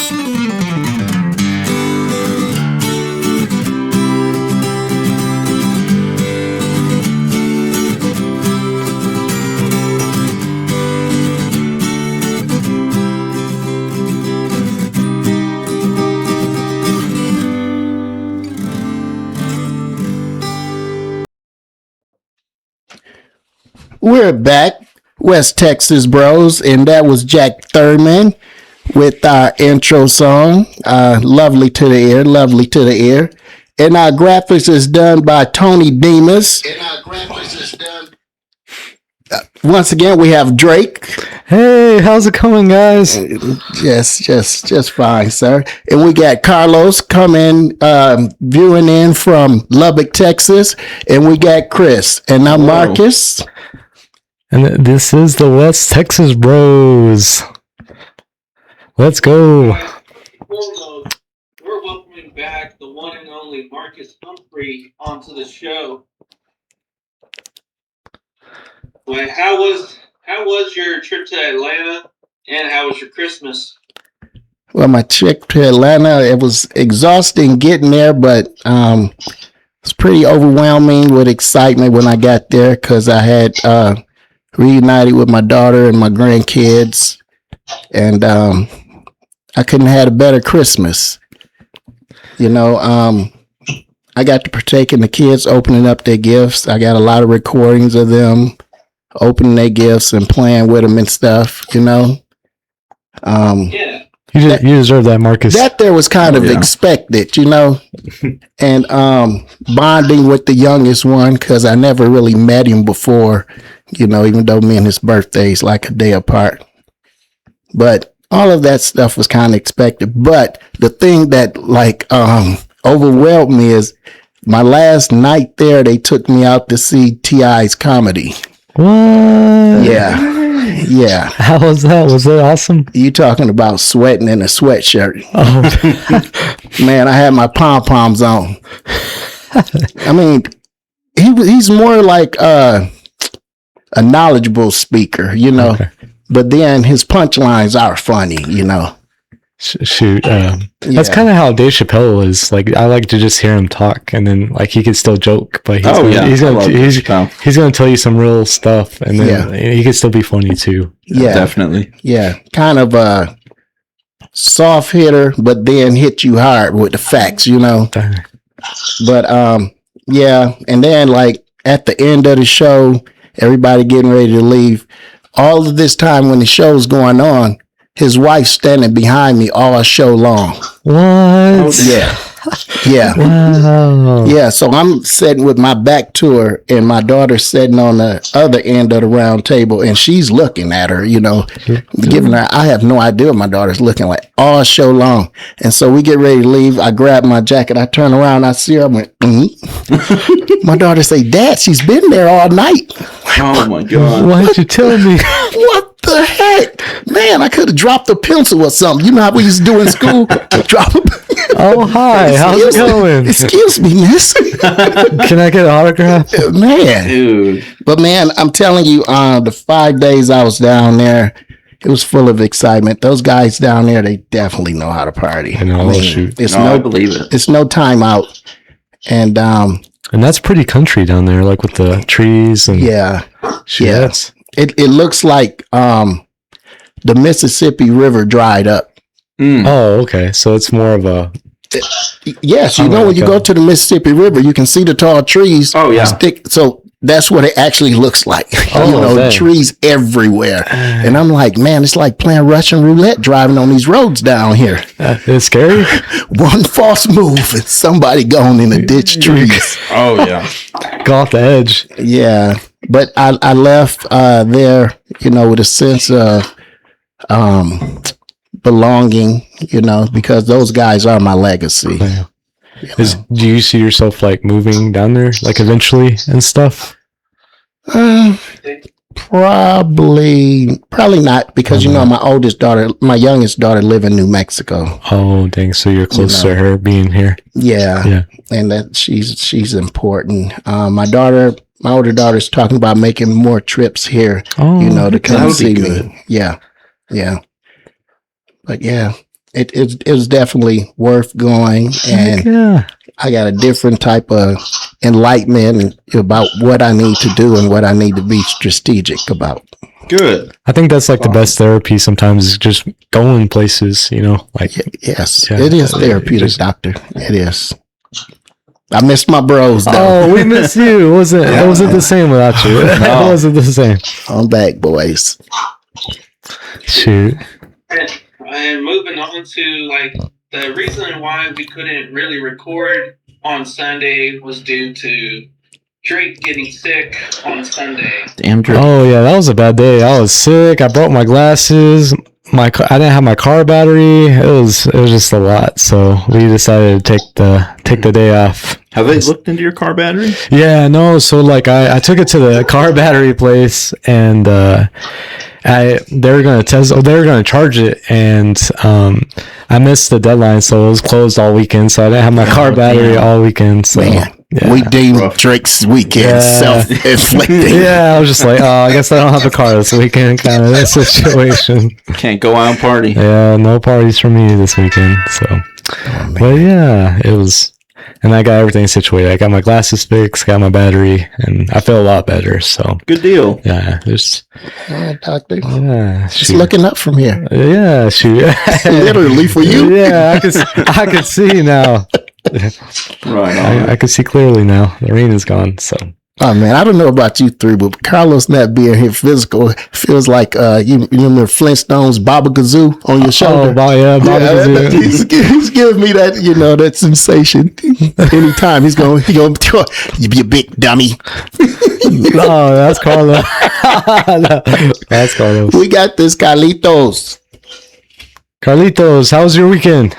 We're back, West Texas Bros, and that was Jack Thurman with our intro song, Lovely to the Ear, Lovely to the Ear. And our graphics is done by Tony Demas. Once again, we have Drake. Hey, how's it going, guys? Just fine, sir. And we got Carlos coming, viewing in from Lubbock, Texas. And we got Chris. And I'm Marcus. And this is the West Texas Bros. Let's go. We're welcoming back the one and only Marcus Humphrey onto the show. Well, how was your trip to Atlanta, and how was your Christmas? Well, my trip to Atlanta, it was exhausting getting there, but it's pretty overwhelming with excitement when I got there because I had reunited with my daughter and my grandkids, and I couldn't have had a better Christmas. You know, I got to partake in the kids opening up their gifts. I got a lot of recordings of them opening their gifts and playing with them and stuff, you know. Yeah. You deserve that, Marcus. That there was kind of expected, you know, and bonding with the youngest one because I never really met him before, you know, even though me and his birthday's like a day apart. But all of that stuff was kind of expected. But the thing that like overwhelmed me is my last night there, they took me out to see T.I.'s comedy. What? Yeah. How was that? Was it awesome? You talking about sweating in a sweatshirt. Oh. Man, I had my pom-poms on. I mean, he's more like a knowledgeable speaker, you know. Okay. But then his punchlines are funny, you know. Shoot, that's kind of how Dave Chappelle is. Like, I like to just hear him talk, and then like he could still joke, but he's gonna tell you some real stuff, and then he could still be funny too. Yeah, definitely. Yeah, kind of a soft hitter, but then hit you hard with the facts, you know. But yeah, and then like at the end of the show, everybody getting ready to leave. All of this time when the show's going on, his wife standing behind me all show long. What? Yeah. Wow. Yeah, so I'm sitting with my back to her and my daughter's sitting on the other end of the round table and she's looking at her, you know, giving her, I have no idea what my daughter's looking like all show long. And so we get ready to leave. I grab my jacket. I turn around. I see her. I went, My daughter say, Dad, she's been there all night. Oh my God. Why'd you tell me? What the heck? Man, I could have dropped a pencil or something. You know how we used to do in school? Drop a Oh, hi. How's it going? Excuse me, miss. Can I get an autograph? Man. Dude. But man, I'm telling you, the 5 days I was down there, it was full of excitement. Those guys down there, they definitely know how to party. I know, shoot. I believe it. It's no time out. And that's pretty country down there, like with the trees and yes. It looks like the Mississippi River dried up. Oh, okay. So it's more of a yes. You know, when you go to the Mississippi River, you can see the tall trees. Oh yeah. So that's what it actually looks like. Oh, you know, trees everywhere. And I'm like, man, it's like playing Russian roulette driving on these roads down here. It's scary. One false move and somebody gone in the ditch trees. Oh yeah. Go off the edge. Yeah. But I left there, you know, with a sense of belonging, you know, because those guys are my legacy. Yeah. Do you see yourself like moving down there, like eventually and stuff? Probably not, because you know my youngest daughter live in New Mexico. Oh dang! So you're close to her being here. Yeah, and that she's important. My older daughter's talking about making more trips here. You know, to come see me. Yeah. But yeah, it was definitely worth going, and I got a different type of enlightenment about what I need to do and what I need to be strategic about. Good. I think that's like the best therapy sometimes, is just going places, like. Yes, it is therapeutic, doctor. It is. I missed my bros, though. Oh, we miss you. It wasn't the same without you. No. It wasn't the same. I'm back, boys. Shoot. And moving on to, like, the reason why we couldn't really record on Sunday was due to Drake getting sick on Sunday. Damn Drake. Oh, yeah, that was a bad day. I was sick. I broke my glasses. I didn't have my car battery. It was just a lot. So we decided to take the day off. Have they looked into your car battery? Yeah, no. So like I took it to the car battery place, and they were gonna charge it, and I missed the deadline, so it was closed all weekend. So I didn't have my car battery all weekend. So. Man. Yeah. We deemed Drake's weekend self-inflicted. Yeah, I was just like, I guess I don't have a car this weekend, kind of that situation. Can't go out and party. Yeah, no parties for me this weekend. So, but yeah, it was, and I got everything situated. I got my glasses fixed, got my battery, and I feel a lot better. So, good deal. Yeah, just doctor. Yeah, just looking up from here. Yeah, shoot. Literally for you. Yeah, I could see now. Right. I can see clearly now. The rain is gone. So. Oh man, I don't know about you three, but Carlos not being here physical feels like you remember Flintstones Baba Gazoo on your shoulder. Oh, Baba Gazoo. He's giving me that that sensation. Anytime he's going, you be a big dummy. No, that's Carlos. That's Carlos. We got this, Carlitos. Carlitos, how was your weekend?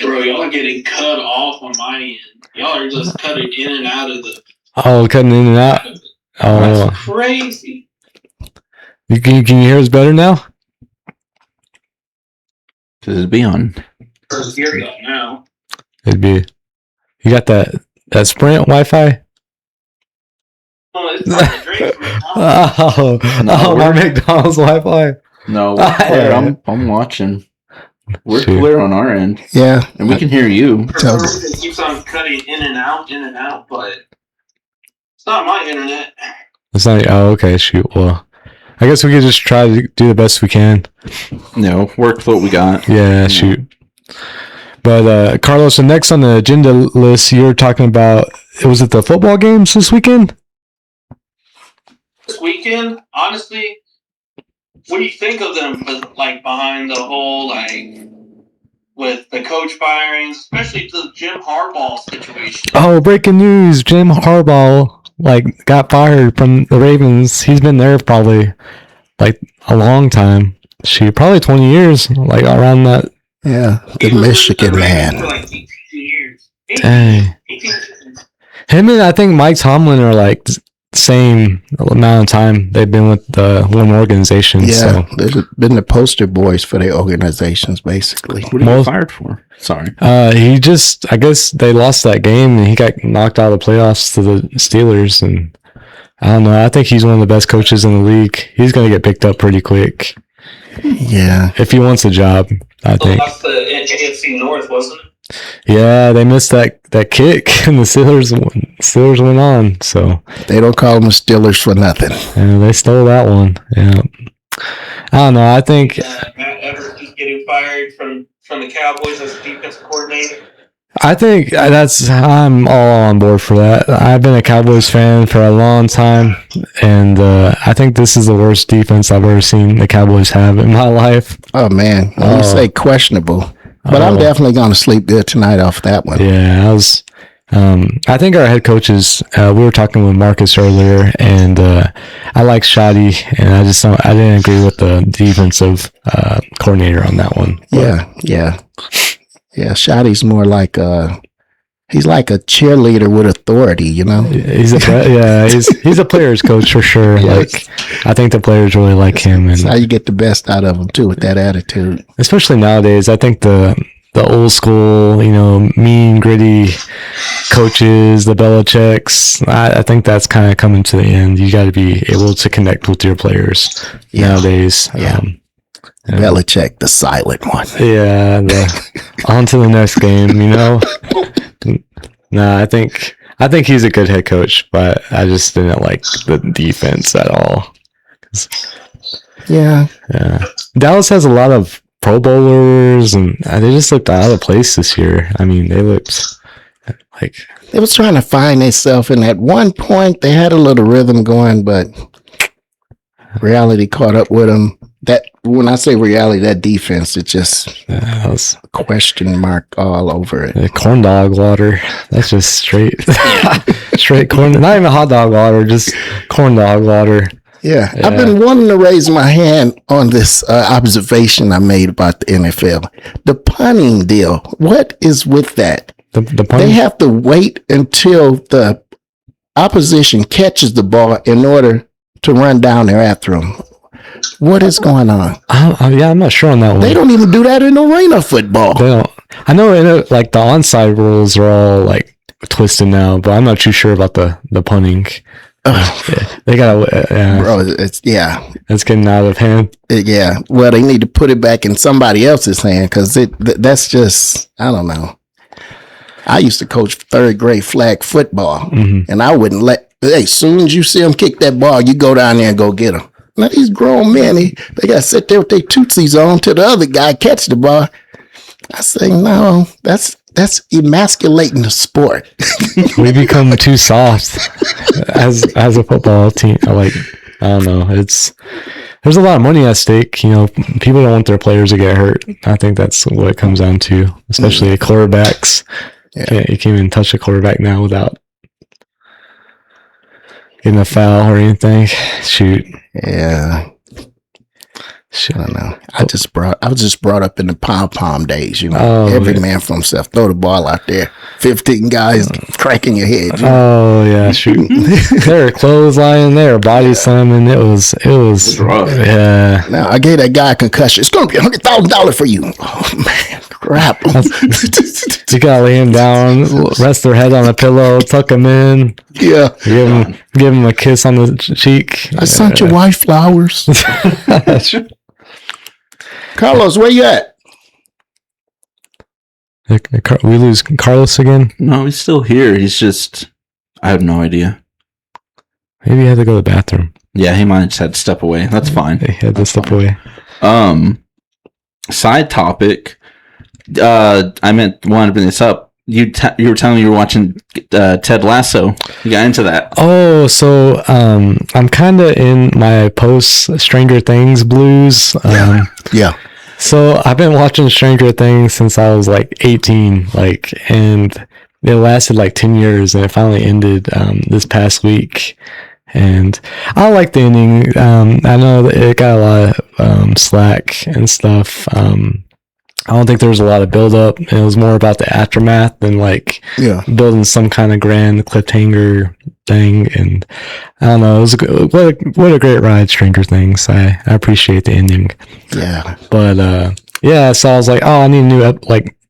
Bro, y'all are getting cut off on my end. Y'all are just cutting in and out of the... Oh, cutting in and out? Oh. That's crazy. Can you hear us better now? Does it be on? Here we go now. It'd be... You got that Sprint Wi-Fi? Oh, it's like a drink. My McDonald's Wi-Fi? No, we're clear. I'm watching. We're clear on our end. Yeah. And we can hear you. It keeps on cutting in and out, but it's not my internet. It's not... Oh, okay, shoot. Well, I guess we could just try to do the best we can. No, work with what we got. Yeah, shoot. But, Carlos, the next on the agenda list, you were talking about... Was it the football games this weekend? This weekend? Honestly... What do you think of them, like, behind the whole, like, with the coach firings, especially the Jim Harbaugh situation? Oh, breaking news. Jim Harbaugh, like, got fired from the Ravens. He's been there probably, like, a long time. Probably 20 years, like, around that. Yeah, the Michigan man. For, like, 18 years. Dang. 18 years. Him and I think Mike Tomlin are, like... same amount of time they've been with the one organization. Yeah, they've been the poster boys for their organizations, basically. What did he get fired for? Sorry. He just, I guess they lost that game and he got knocked out of the playoffs to the Steelers. And I don't know. I think he's one of the best coaches in the league. He's going to get picked up pretty quick. Yeah. If he wants a job, I think. That's the AFC North, wasn't it? Yeah, they missed that kick, and the Steelers went on. So they don't call them the Steelers for nothing. Yeah, they stole that one. Yeah, I don't know. I think Matt Everett is getting fired from the Cowboys as a defensive coordinator. I think I'm all on board for that. I've been a Cowboys fan for a long time, and I think this is the worst defense I've ever seen the Cowboys have in my life. Oh man, when you say questionable. But I'm definitely going to sleep good tonight off that one. Yeah, I think our head coaches, we were talking with Marcus earlier, and I like Shoddy, and I didn't agree with the defensive coordinator on that one. Yeah. Shoddy's more like he's like a cheerleader with authority, you know. He's a player's coach for sure. Yes. Like I think the players really like him, and that's how you get the best out of him too with that attitude. Especially nowadays, I think the old school, mean, gritty coaches, the Belichicks, I think that's kind of coming to the end. You got to be able to connect with your players nowadays. Yeah. Belichick, the silent one. Yeah, on to the next game, No, I think he's a good head coach, but I just didn't like the defense at all. Yeah. Dallas has a lot of Pro Bowlers, and they just looked out of place this year. I mean, they looked like they was trying to find themselves, and at one point they had a little rhythm going, but reality caught up with them. That when I say reality, that defense, it just was a question mark all over it. Corn dog water. That's just straight corn. Not even hot dog water, just corn dog water. Yeah. I've been wanting to raise my hand on this observation I made about the NFL. The punting deal. What is with that? The they have to wait until the opposition catches the ball in order to run down there after them. What is going on? I'm not sure on that one. They don't even do that in arena football. They don't. I know like the onside rules are all like twisted now, but I'm not too sure about the punting. They gotta, bro. It's getting out of hand. Well, they need to put it back in somebody else's hand because that's just, I don't know. I used to coach third grade flag football, and I wouldn't as soon as you see them kick that ball, you go down there and go get them. Now these grown men, they got to sit there with their tootsies on till the other guy catch the ball. I say, no, that's emasculating the sport. We become too soft as a football team. I don't know. There's a lot of money at stake. People don't want their players to get hurt. I think that's what it comes down to, especially quarterbacks. Yeah. You can't even touch a quarterback now without getting a foul or anything. Shoot. Yeah. I don't know. I was just brought up in the pom days, every man for himself. Throw the ball out there. 15 guys cracking your head. Oh yeah, shoot. They were clotheslining, they were body slamming. It was rough. Yeah. Now I gave that guy a concussion. It's gonna be $100,000 for you. Oh man, crap. You gotta lay him down, rest their head on a pillow, tuck him in. Yeah. Give him a kiss on the cheek. I sent your wife flowers. Carlos, where you at? We lose Carlos again? No, he's still here. He's just, I have no idea. Maybe he had to go to the bathroom. Yeah, he might have just had to step away. That's fine. He had to step away. Side topic. I wanted to bring this up. You were telling me you were watching Ted Lasso. You got into that. Oh, so I'm kind of in my post Stranger Things blues. Yeah. So I've been watching Stranger Things since I was like 18, and it lasted 10 years, and it finally ended this past week. And I like the ending. I know that it got a lot of slack and stuff. I don't think there was a lot of build up. It was more about the aftermath than building some kind of grand cliffhanger thing. And I don't know. It was what a great ride, Stranger Things. I appreciate the ending. Yeah. But so I was like, oh, I need a new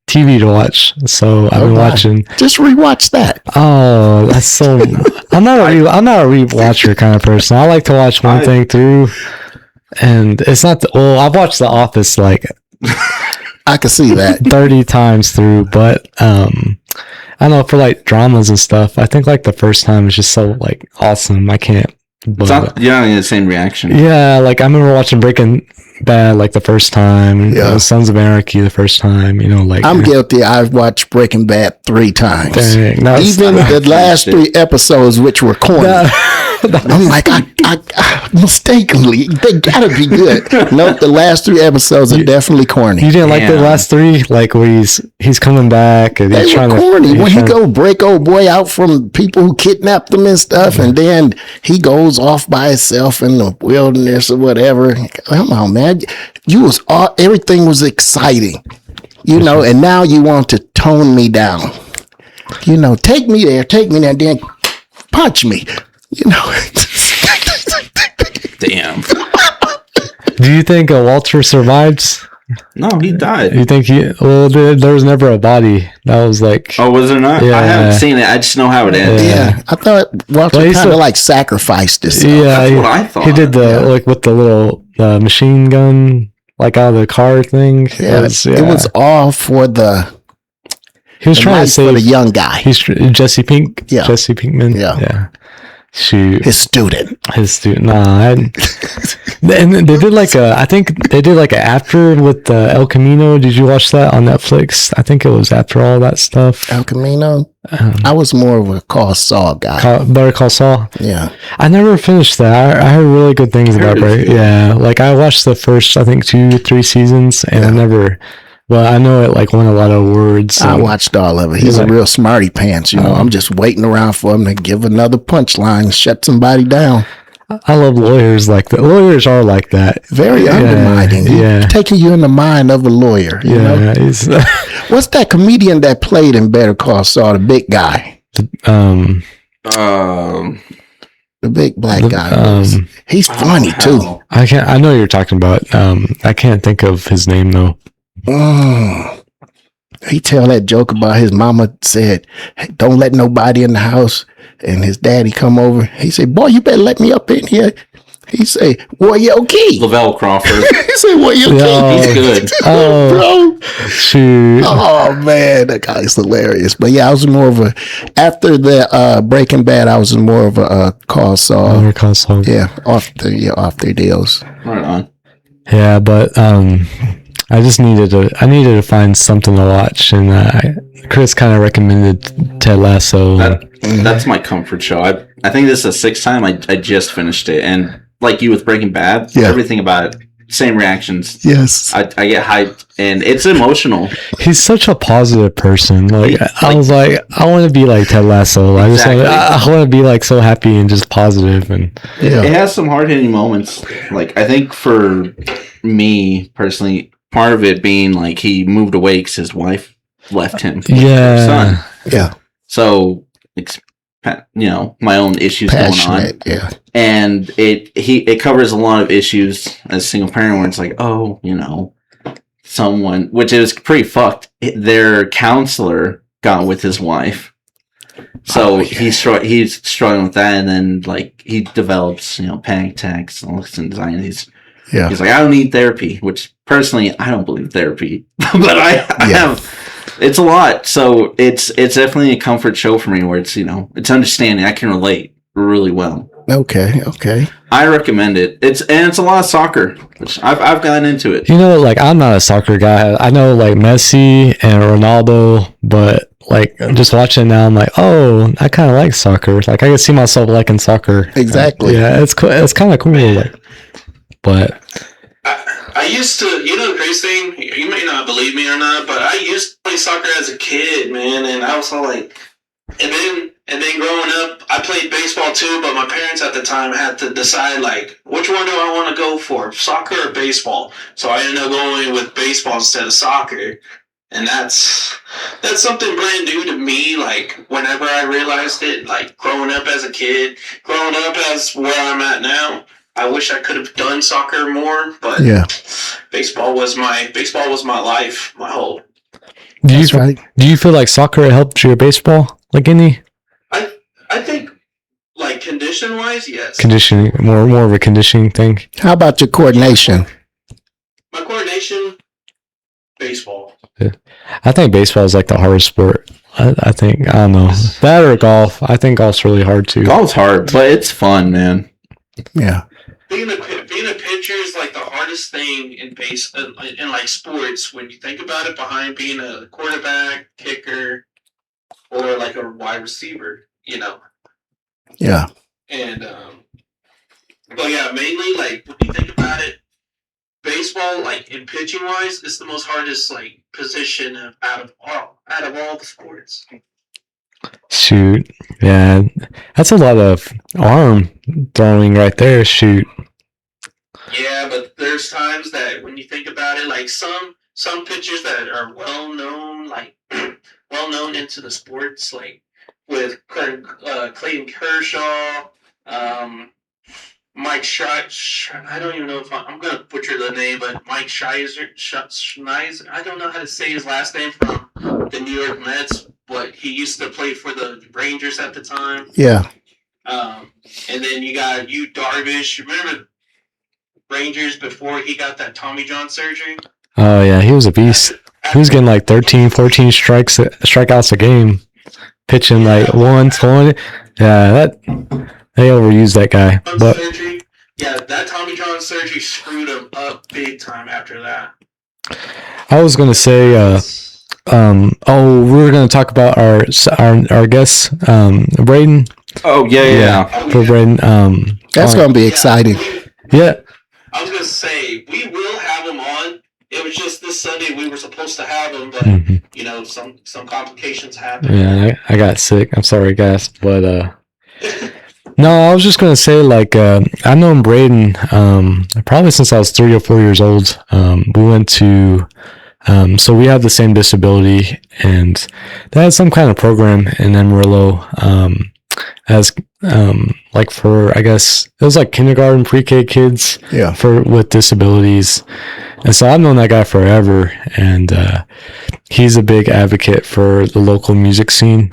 TV to watch. So I've been watching. Just rewatch that. Oh, that's so. I'm not a rewatcher kind of person. I like to watch one thing through, and it's not. I've watched The Office I can see that 30 times through, but I don't know, for dramas and stuff, I think the first time is just so awesome. I can't. You're not in the same reaction. Yeah, I remember watching Breaking Bad the first time. Sons of Anarchy the first time. I'm guilty. I've watched Breaking Bad 3 times. Dang, even the last 3 episodes, which were corny. I'm like, I mistakenly, they gotta be good. Nope, the last 3 episodes are definitely corny. You didn't like the last 3, where he's coming back and he's trying corny. When he go break old boy out from people who kidnapped him and stuff, and then he goes off by himself in the wilderness or whatever. Come on, man, everything was exciting, and now you want to tone me down. Take me there, and then punch me. Damn. Do you think Walter survives? No, he died. You think there was never a body. That was oh, was there not? Yeah. I haven't seen it. I just know how it ended. Yeah, I thought Walter kind of sacrificed himself. Yeah, that's what I thought. He did with the little machine gun like out of the car thing. Yeah, it was all for the. He was trying to save the young guy. He's Jesse Pink. Yeah, Jesse Pinkman. Yeah. Shoot, his student. Nah, and they did like I think they did like an after with El Camino. Did you watch that on Netflix? I think it was after all that stuff. El Camino. I was more of a Call Saul guy. Better Call Saul. Yeah, I never finished that. I heard really good things about it. Yeah, like I watched the first, I think 2-3 seasons, and I never. Well, I know it like won a lot of awards. I watched all of it. He's a real smarty pants, you know. I'm just waiting around for him to give another punchline, shut somebody down. I love lawyers like that. Lawyers are like that. Very undermining. He's taking you in the mind of a lawyer. You know? What's that comedian that played in Better Call Saul, the big guy? The big black guy. He's funny too. I know you're talking about. I can't think of his name though. He tell that joke about his mama said, hey, don't let nobody in the house, and his daddy come over. He said, boy, you better let me up in here. He say, well, you okay? Lavelle Crawford. He said, well, you okay? He's good. Bro. Shoot. Oh man, that guy's hilarious. But yeah, I was more of a, after the Breaking Bad, I was more of a Call Saul. Yeah, off their deals. Right on. Yeah, but I needed to find something to watch, and Chris kind of recommended Ted Lasso. That's my comfort show. I think this is the sixth time I just finished it, and like you with Breaking Bad, everything about it, same reactions. Yes, I get hyped, and it's emotional. He's such a positive person. I was like, I want to be like Ted Lasso. Exactly. I want to be like so happy and just positive, and it has some hard hitting moments. Like I think for me personally. Part of it being like he moved away because his wife left him. Yeah. Son. Yeah. So, my own issues going on. Yeah. And it covers a lot of issues as a single parent where it's like, someone, which is pretty fucked. Their counselor got with his wife. So he's struggling with that, and then like he develops, panic attacks and all this anxieties. Yeah. He's like, I don't need therapy, which personally I don't believe therapy, but I have. It's a lot, so it's definitely a comfort show for me where it's it's understanding. I can relate really well. Okay. I recommend it. It's a lot of soccer, which I've gotten into it. Like I'm not a soccer guy. I know like Messi and Ronaldo, but like just watching now, I'm like, oh, I kind of like soccer. Like I can see myself liking soccer. Exactly. Yeah, it's cool. It's kind of cool. Like. But I used to, the crazy thing, you may not believe me or not, but I used to play soccer as a kid, man, and I was all like, and then growing up, I played baseball too, but my parents at the time had to decide, like, which one do I want to go for, soccer or baseball? So I ended up going with baseball instead of soccer, and that's something brand new to me, like, whenever I realized it, like, growing up as a kid, growing up as where I'm at now. I wish I could have done soccer more, but baseball was my life, my whole. Do you feel like soccer helped your baseball? Like any? I think like condition wise, yes. Conditioning, more of a conditioning thing. How about your coordination? My coordination, baseball. Yeah. I think baseball is like the hardest sport. I think I don't know that or golf. I think golf's really hard too. Golf's hard, but it's fun, man. Yeah. Being a pitcher is like the hardest thing in like sports when you think about it. Behind being a quarterback, kicker, or like a wide receiver, Yeah. And but yeah, mainly like when you think about it, baseball, like in pitching wise, is the most hardest like position out of all the sports. Shoot. Yeah. That's a lot of arm throwing right there. Shoot. Yeah, but there's times that when you think about it, like some pitchers that are well known into the sports, like with Clayton Kershaw, Mike Schneider. I don't even know if I'm going to butcher the name, but Mike Schneider. I don't know how to say his last name from the New York Mets, but he used to play for the Rangers at the time. Yeah. And then you got Darvish. Remember Rangers before he got that Tommy John surgery. Oh yeah, he was a beast. He was getting like 13, 14 strikeouts a game, pitching like 120. Yeah, they overused that guy. But surgery, yeah, that Tommy John surgery screwed him up big time after that. I was gonna say, we were gonna talk about our guest, Braden. Oh yeah. For Braden, that's gonna be exciting. Yeah. I was gonna say we will have him on. It was just this Sunday we were supposed to have him, but you know, some complications happened. Yeah, I got sick. I'm sorry, guys, but no, I was just gonna say, like, I've known Braden probably since I was 3 or 4 years old. We went to so we have the same disability, and they had some kind of program in Amarillo as like for, I guess it was like kindergarten, pre-K kids with disabilities. And so I've known that guy forever, and he's a big advocate for the local music scene.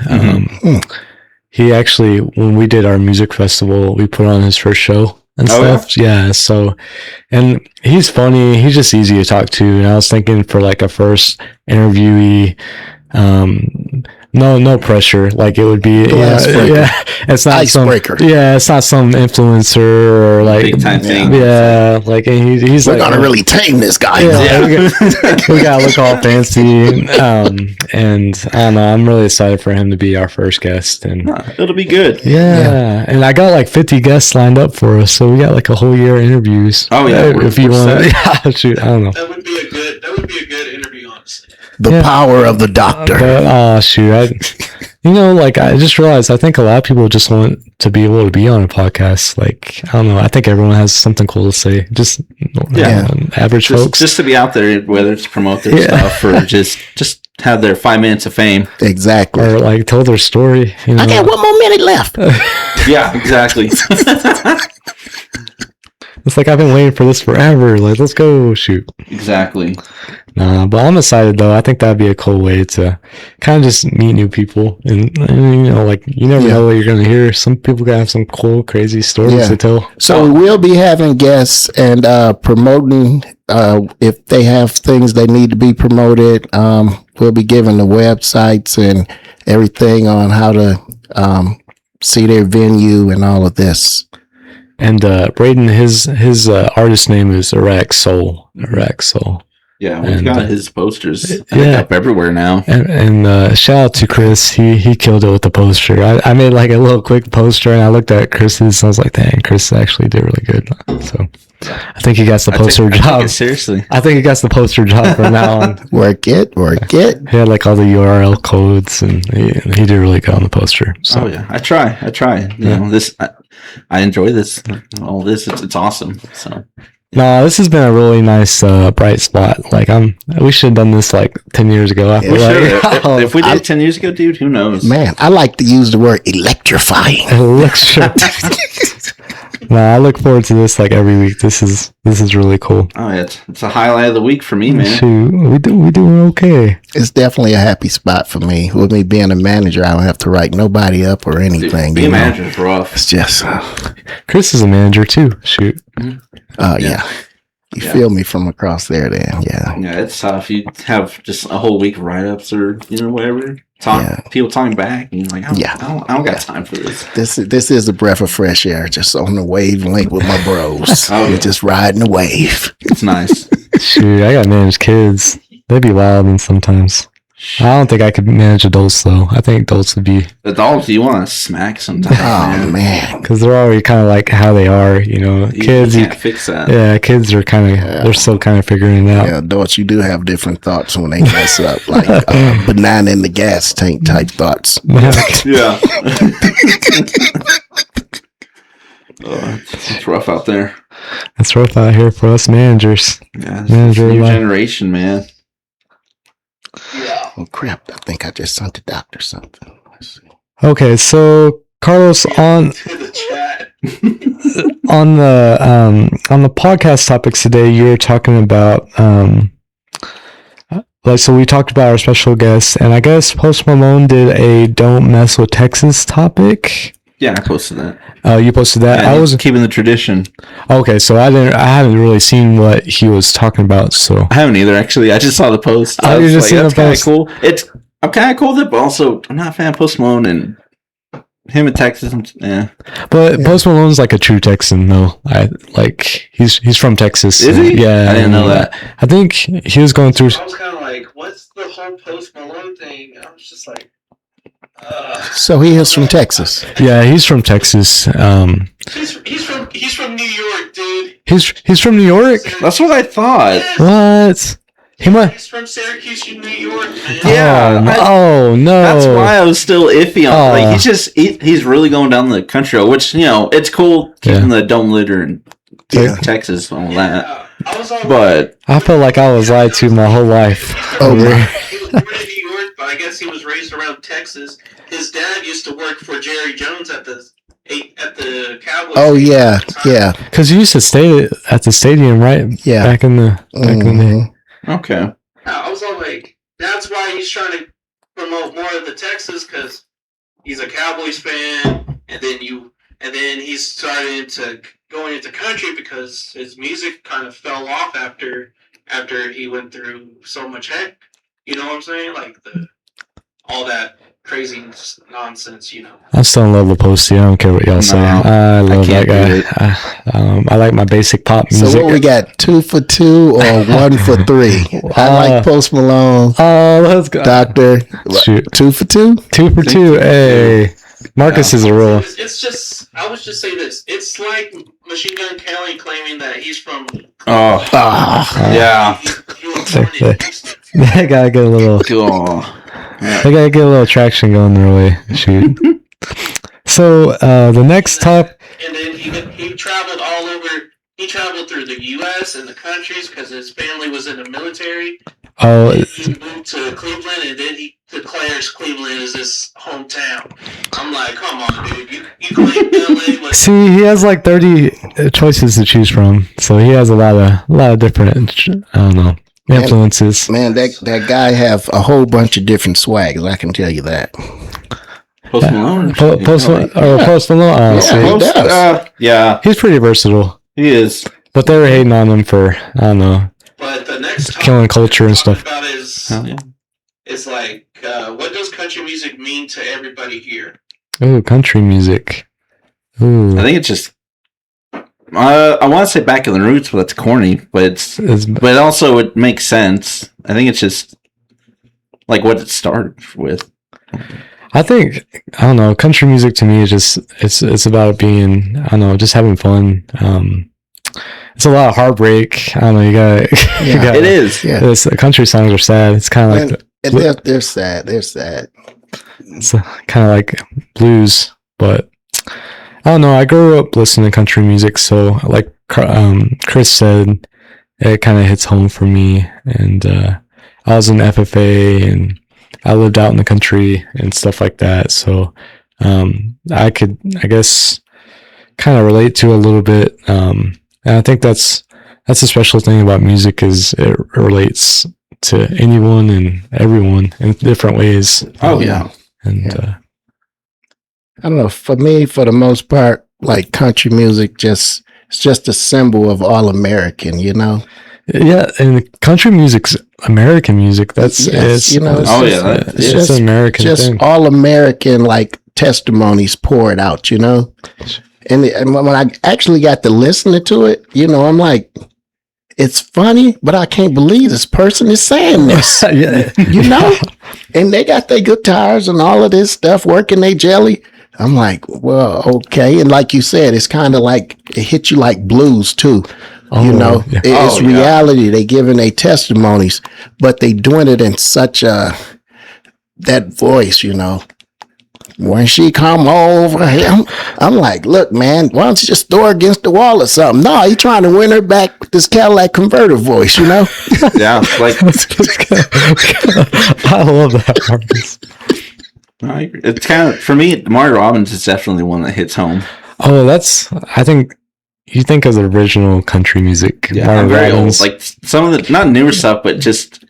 He actually, when we did our music festival, we put on his first show and stuff. Yeah, so, and he's funny. He's just easy to talk to. And I was thinking for like a first interviewee, no pressure. Like it would be, it's not icebreaker. It's not some influencer or like big time thing. Yeah, like he's we're like, gonna really tame this guy. We gotta look all fancy. And I don't know. I'm really excited for him to be our first guest, and it'll be good. Yeah, and I got like 50 guests lined up for us, so we got like a whole year of interviews. Oh yeah, if you want. Yeah, shoot, I don't know. That would be a good interview, honestly. The power of the doctor. But, shoot, I just realized I think a lot of people just want to be able to be on a podcast. Like, I don't know. I think everyone has something cool to say. Just average folks. Just to be out there, whether it's promote their stuff or just have their 5 minutes of fame. Exactly. Or like tell their story. You know? I got 1 more minute left. Yeah, exactly. It's like I've been waiting for this forever. Like, let's go. Shoot. Exactly. Nah, but I'm excited though. I think that'd be a cool way to kind of just meet new people, and you know, like you never know what you're gonna hear. Some people gonna have some cool, crazy stories to tell. So we will be having guests and promoting. If they have things they need to be promoted, we'll be giving the websites and everything on how to see their venue and all of this. And Braden, his artist name is Iraq Soul. Iraq Soul. Yeah, we've got his posters up everywhere now. And shout out to Chris. He killed it with the poster. I made like a little quick poster, and I looked at Chris's, and I was like, dang, Chris actually did really good. So I think he got the poster job. Seriously. I think he got the poster job from now on. Work it. He had like all the URL codes, and he did really good on the poster. So. Oh yeah, I try. You know, this I enjoy this. All this, it's awesome. So. No, this has been a really nice bright spot. Like we should have done this like 10 years ago. I feel like. If we did it 10 years ago, dude, who knows? Man, I like to use the word electrifying. No, I look forward to this like every week. This is really cool. Oh yeah, it's a highlight of the week for me, man. Shoot, we doing okay. It's definitely a happy spot for me. With me being a manager, I don't have to write nobody up or anything. Dude, being a manager is rough. It's just Chris is a manager too. Shoot. Yeah. You feel me from across there, then. Yeah, it's tough. You have just a whole week of write-ups or whatever. People talking back, and you're like, I don't got time for this. This is a breath of fresh air, just on the wavelength with my bros. You're just riding the wave. It's nice. Shoot, I got managed kids. They'd be wilding sometimes. I don't think I could manage adults though. I think adults would be adults. You want to smack sometimes? Oh man, because they're already kind of like how they are. Kids. You can't fix that. Yeah, kids are kind of they're still kind of figuring it out. Yeah, adults, you do have different thoughts when they mess up, like banana in the gas tank type thoughts. Yeah. It's rough out there. It's rough out here for us managers. Yeah, it's a new generation, man. Yeah. Oh crap! I think I just sent the doctor something. Let's see. Okay, so Carlos, on the podcast topics today, you were talking about so we talked about our special guest, and I guess Post Malone did a "Don't Mess with Texas" topic. Yeah, I posted that. Oh, you posted that? Yeah, I was keeping the tradition. Okay, so I haven't really seen what he was talking about, so I haven't either, actually. I just saw the post. Oh, you just seen the post? Cool. I'm kind of cool with it, but also I'm not a fan of Post Malone and him in Texas. Yeah, but Post Malone's like a true Texan, though. He's from Texas. Is he? Yeah, I didn't know that. I think he was going through. I was kind of like, what's the whole Post Malone thing? I was just like, So he is from Texas. Yeah, he's from Texas. He's from New York, dude. He's from New York. That's what I thought. Yes. What? He's from Syracuse, New York, man. Yeah. Oh no. That's why I was still iffy on. Like he's really going down the country road, which it's cool keeping the don't litter in Texas and all that. But I felt like I was lied to my whole life. Oh my. He was born in New York, but I guess he was raised around Texas. His dad used to work for Jerry Jones at the Cowboys. Oh yeah, yeah. Because you used to stay at the stadium, right? Yeah. Back in the day. okay. I was all like, that's why he's trying to promote more of the Texas, because he's a Cowboys fan, and then he's starting to going into country because his music kind of fell off after he went through so much heck. You know what I'm saying? Like all that crazy nonsense, I still love the Posty. I don't care what y'all say. I love that guy. I like my basic pop music. So what we got? 2 for 2 or 1 for 3? I like Post Malone. Oh, let's go, Doctor. Shoot. 2 for 2. 2 for 2. Hey, Marcus is a rule. It's just, I would just say this. It's like Machine Gun Kelly claiming that he's from. Yeah. He was born in Houston. They gotta get a little. They gotta get a little traction going their way. Shoot. So the next top. And then he traveled all over. He traveled through the U.S. and the countries because his family was in the military. Oh. He moved to Cleveland, and then he declares Cleveland as his hometown. I'm like, come on, dude. You claim L.A. was. See, he has like 30 choices to choose from, so he has a lot of different. I don't know. Influences. Man, that guy have a whole bunch of different swags. I can tell you that. Post Malone. Post Malone. Yeah. He's pretty versatile. He is. But they were hating on him for, I don't know, But the next killing culture and stuff. About is like, what does country music mean to everybody here? Ooh, country music. Ooh. I think it's just. I want to say back in the roots, but that's corny. But but also it makes sense. I think it's just like what it started with. I think, I don't know, country music to me is just it's about being, I don't know, just having fun. It's a lot of heartbreak. I don't know, you got it is. Yeah. Country songs are sad. It's kind of like they're sad. They're sad. It's kind of like blues, but I don't know. I grew up listening to country music, so like Chris said, it kind of hits home for me. And I was in FFA, and I lived out in the country and stuff like that. So I could, I guess, kind of relate to a little bit. And I think that's a special thing about music is it relates to anyone and everyone in different ways. Oh yeah, and. I don't know. For me, for the most part, like country music, it's just a symbol of all American, Yeah, and country music's American music. That's it's just an American just thing. All American like testimonies poured out, And when I actually got to listening to it, I'm like, it's funny, but I can't believe this person is saying this. And they got their guitars and all of this stuff working their jelly. I'm like, well, okay. And like you said, it's kind of like, it hit you like blues too. It's reality. They giving their testimonies, but they doing it in such that voice, When she come over him, I'm like, look, man, why don't you just throw her against the wall or something? No, you trying to win her back with this Cadillac converter voice, Yeah, like I love that, Marcus. It's kind of, for me, Marty Robbins is definitely one that hits home. Oh, I think you think of the original country music. Yeah, I'm very old. Like some of the, not newer stuff, but just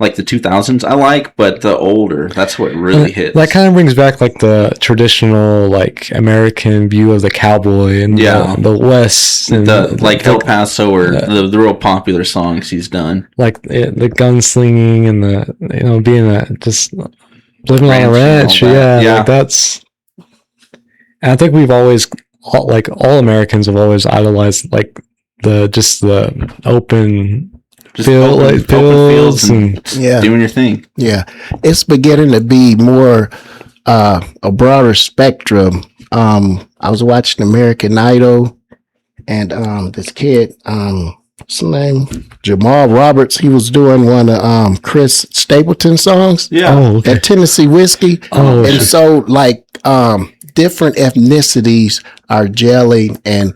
like the 2000s I like, but the older, that's what really hits. That kind of brings back like the traditional like American view of the cowboy and the West and like El Paso or the real popular songs he's done. Like the gunslinging and the being just living on a ranch. Like that's. And I think we've always all Americans have always idolized like the open. Open fields and doing your thing. Yeah, it's beginning to be more a broader spectrum. I was watching American Idol, and this kid, what's his name? Jamal Roberts. He was doing one of Chris Stapleton songs. Yeah, that Tennessee Whiskey. And so like different ethnicities are gelling and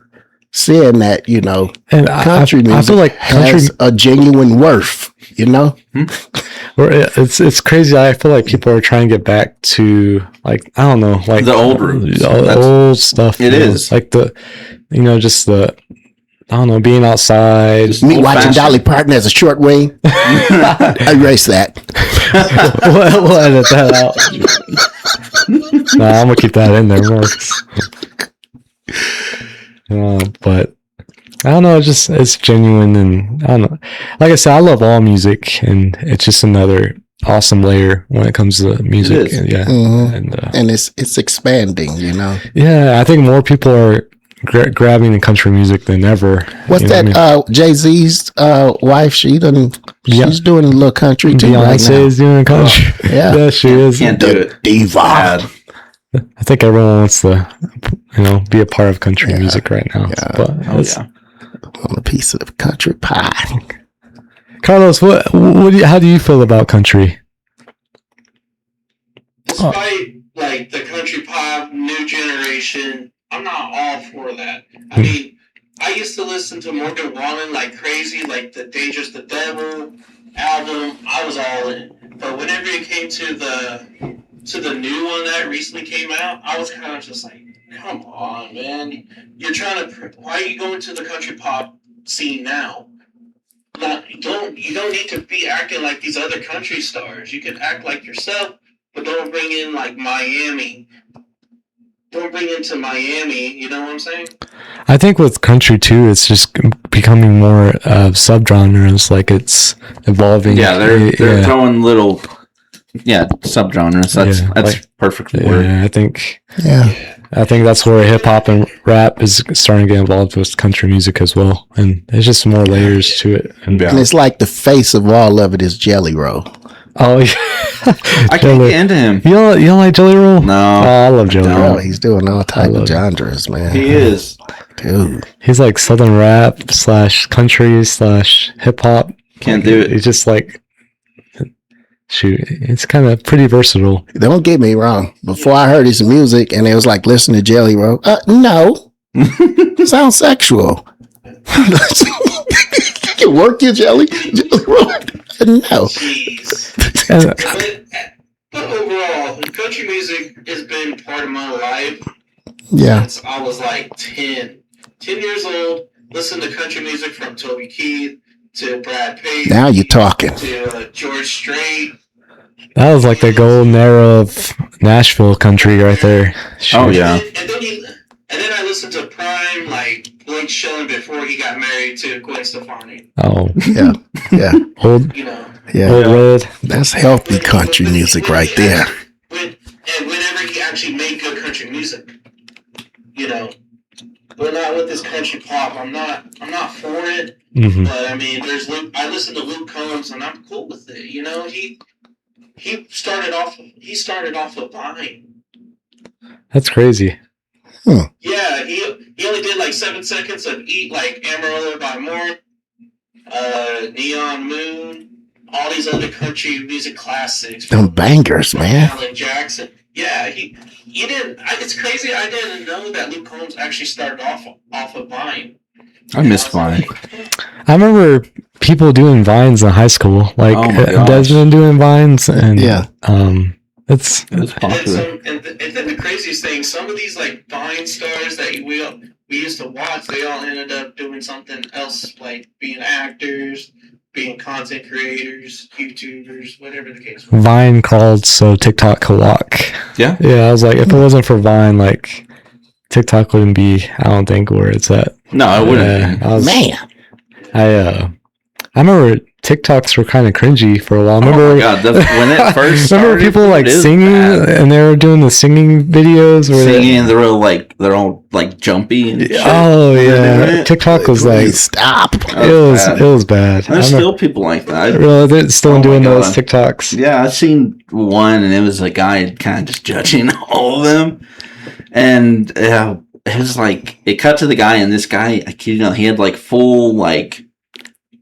saying that, and country music I feel like has a genuine worth, It's crazy. I feel like people are trying to get back to like, I don't know, like the old roots, old stuff. It is like just the, I don't know, being outside. Me watching Dolly Parton as a short wing. Erase that. we'll edit that out. Nah, I'm gonna keep that in there, Marks. But I don't know, it's genuine, and I don't know. Like I said, I love all music, and it's just another awesome layer when it comes to music. And, and it's expanding, Yeah, I think more people are grabbing the country music than ever. What's that? Jay-Z's wife, she's doing a little country too. Beyonce is doing country. Yeah, she is. Can't do it. Diva. I think everyone wants to, be a part of country music right now. Yeah. But on a piece of country pie. Carlos, how do you feel about country? Despite like the country pop new generation, I'm not all for that. I mean, I used to listen to Morgan Wallen like crazy, like the Dangerous the Devil album. I was all in. But whenever it came to the new one that recently came out, I was kind of just like, come on, man. You're trying to... Why are you going to the country pop scene now? You don't need to be acting like these other country stars. You can act like yourself, but don't bring in, like, Miami. Don't bring into Miami, you know what I'm saying? I think with country, too, it's just becoming more subgenres, like it's evolving. Yeah, they're throwing little... Yeah, subgenres. That's perfect word. I think that's where hip hop and rap is starting to get involved with country music as well, and there's just more layers to it. And it's like the face of all of it is Jelly Roll. Oh yeah, I can't get into him. You don't like Jelly Roll? No, I love Jelly Roll. He's doing all type of genres, man. He is, dude. He's like southern rap / country / hip hop. Can't do it. He's just like. Shoot, it's kind of pretty versatile. Don't get me wrong. Before I heard his music and it was like, listen to Jelly Roll. No. It sounds sexual. You work your Jelly Roll? No. But overall, country music has been part of my life since I was like 10. 10 years old, listen to country music from Toby Keith to Brad Paisley. Now you're talking. To George Strait. That was like the golden era of Nashville country right there. Shoot. Oh yeah. And then I listened to Prime, like Blake Shelton before he got married to Gwen Stefani. Oh yeah. Old Red. That's healthy country music right there. And whenever he actually made good country music, but not with this country pop. I'm not for it. Mm-hmm. But I mean, I listen to Luke Combs, and I'm cool with it. He started off with Vine. That's crazy. Yeah, he only did like 7 seconds of Eat Like Amarillo by Mort, Neon Moon, all these other country music classics. Them bangers, man. Alan Jackson. Yeah, he didn't. It's crazy. I didn't know that Luke Combs actually started off of Vine. I missed Vine. I remember people doing Vines in high school, like Desmond doing Vines, and it's popular. And then the craziest thing, some of these like Vine stars that we used to watch, they all ended up doing something else, like being actors, being content creators, YouTubers, whatever the case. Vine called so TikTok could walk. Yeah. Yeah, I was like, if it wasn't for Vine, like TikTok wouldn't be. I don't think where it's at. No, it wouldn't. I remember TikToks were kind of cringy for a while. Remember, oh my god, when it first started, remember people like singing and they were doing the singing videos where singing, they're all like jumpy and shit. Oh yeah, TikTok was like stop. It was bad. There's still people like that. Really, they're still doing those TikToks. Yeah, I've seen one and it was a guy kind of just judging all of them, and it was like it cut to the guy and this guy, he had like full like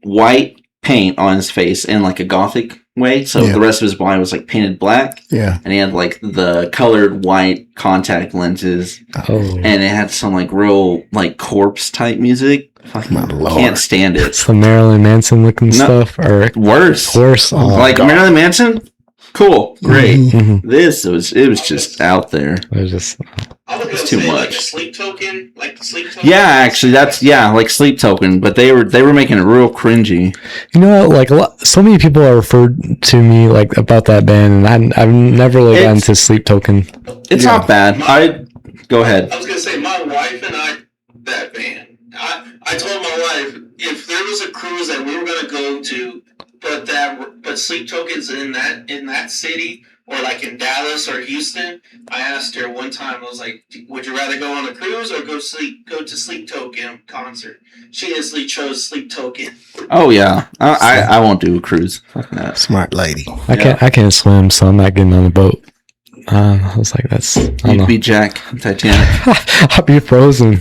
white paint on his face in like a gothic way, so the rest of his body was like painted black. Yeah, and he had like the colored white contact lenses. And it had some like real like corpse type music. Fucking can't stand it. It's the Marilyn Manson looking stuff, or worse. Oh, like God. Marilyn Manson. Cool, great. Mm-hmm. It was just out there. It was just. It's too much. Like the sleep token. Yeah, actually, that's like sleep token, but they were making it real cringy. You know, like so many people have referred to me like about that band, and I've never really gotten to sleep token. It's not bad. Go ahead. I was gonna say my wife and I that band. I told my wife if there was a cruise that we were gonna go to, but sleep tokens in that city. Or like in Dallas or Houston, I asked her one time. I was like, "Would you rather go on a cruise or go to Sleep Token concert?" She instantly chose Sleep Token. Oh yeah, I won't do a cruise. Fuck that. Smart lady. I can't swim, so I'm not getting on the boat. I was like, You'd be Jack Titanic. I'd be frozen.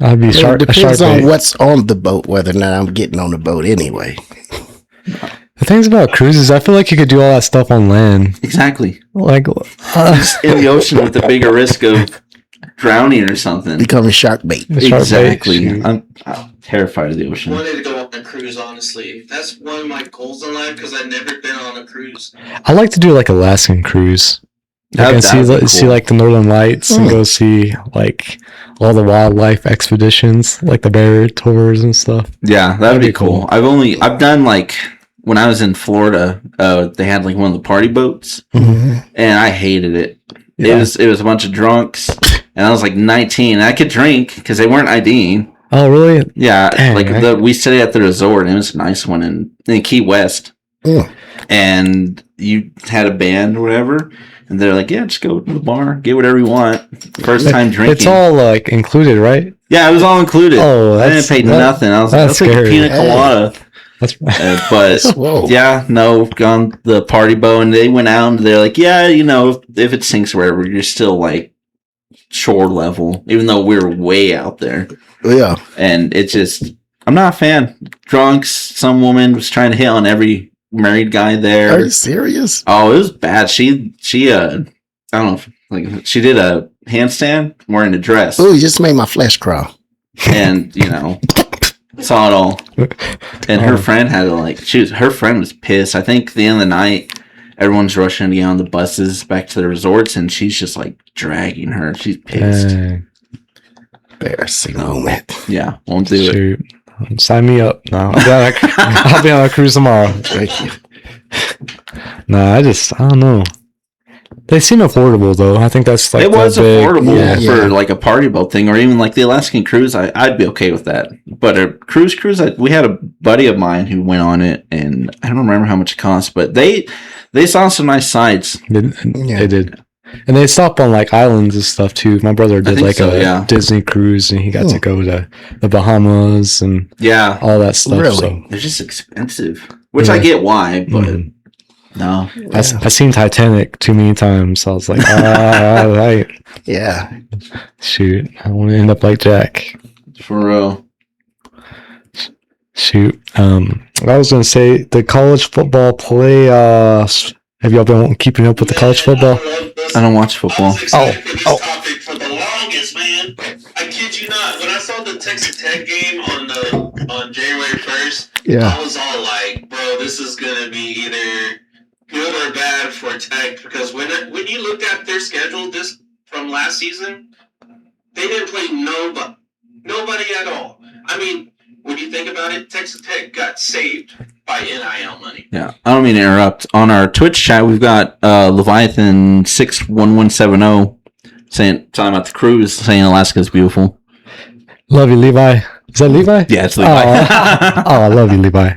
I'd be shark. It depends on what's on the boat, whether or not I'm getting on the boat anyway. The things about cruises, I feel like you could do all that stuff on land. Exactly. Like in the ocean with the bigger risk of drowning or something. Becoming shark bait. Exactly. I'm terrified of the ocean. I wanted to go on a cruise, honestly. That's one of my goals in life because I've never been on a cruise. I like to do like Alaskan cruise. I can see like the Northern Lights and go see like all the wildlife expeditions, like the bear tours and stuff. Yeah, that'd be cool. I've done like when I was in Florida, they had like one of the party boats, and I hated it. Yeah. It was a bunch of drunks, and I was like 19. And I could drink because they weren't IDing. Oh, really? Yeah, dang, we stayed at the resort, and it was a nice one in Key West. Yeah. And you had a band or whatever, and they're like, "Yeah, just go to the bar, get whatever you want." First time drinking. It's all like included, right? Yeah, it was all included. Oh, I didn't pay nothing. I was like, "That's like a pina colada." But yeah, no, on the party boat, and they went out and they're like, yeah, if it sinks wherever, you're still like shore level, even though we're way out there. Yeah, and it's just, I'm not a fan. Drunks, some woman was trying to hit on every married guy there. Are you serious? Oh, it was bad. She I don't know, like she did a handstand wearing a dress. Oh, you just made my flesh crawl. And saw it all. And her friend had to her friend was pissed. I think at the end of the night, everyone's rushing to get on the buses back to the resorts, and she's just like dragging her. She's pissed. Embarrassing moment. Yeah, won't do it. Sign me up. No, I'll be on a cruise tomorrow. Thank you. No, I don't know. They seem affordable though. I think that's like it was affordable for like a party boat thing, or even like the Alaskan cruise. I'd be okay with that. But a cruise, we had a buddy of mine who went on it, and I don't remember how much it cost, but they saw some nice sights. They did, and they stopped on like islands and stuff too. My brother did like a Disney cruise, and he got to go to the Bahamas and all that stuff. Really, so. They're just expensive, which I get why, but. No, I seen Titanic too many times. So I was like, right. Yeah. Shoot, I want to end up like Jack. For real. Shoot. I was gonna say the college football playoffs. Have y'all been keeping up with the college football? I don't watch football. Topic for the longest, man. I kid you not. When I saw the Texas Tech game on January 1st, I was all like, "Bro, this is gonna be either good or bad for Tech," because when you looked at their schedule from last season, they didn't play nobody at all. I mean, when you think about it, Texas Tech got saved by NIL money. Yeah, I don't mean to interrupt. On our Twitch chat, we've got Leviathan 61170 talking about the cruise, saying Alaska's beautiful. Love you, Levi. Is that Levi? Yeah, it's Levi. I love you, Levi.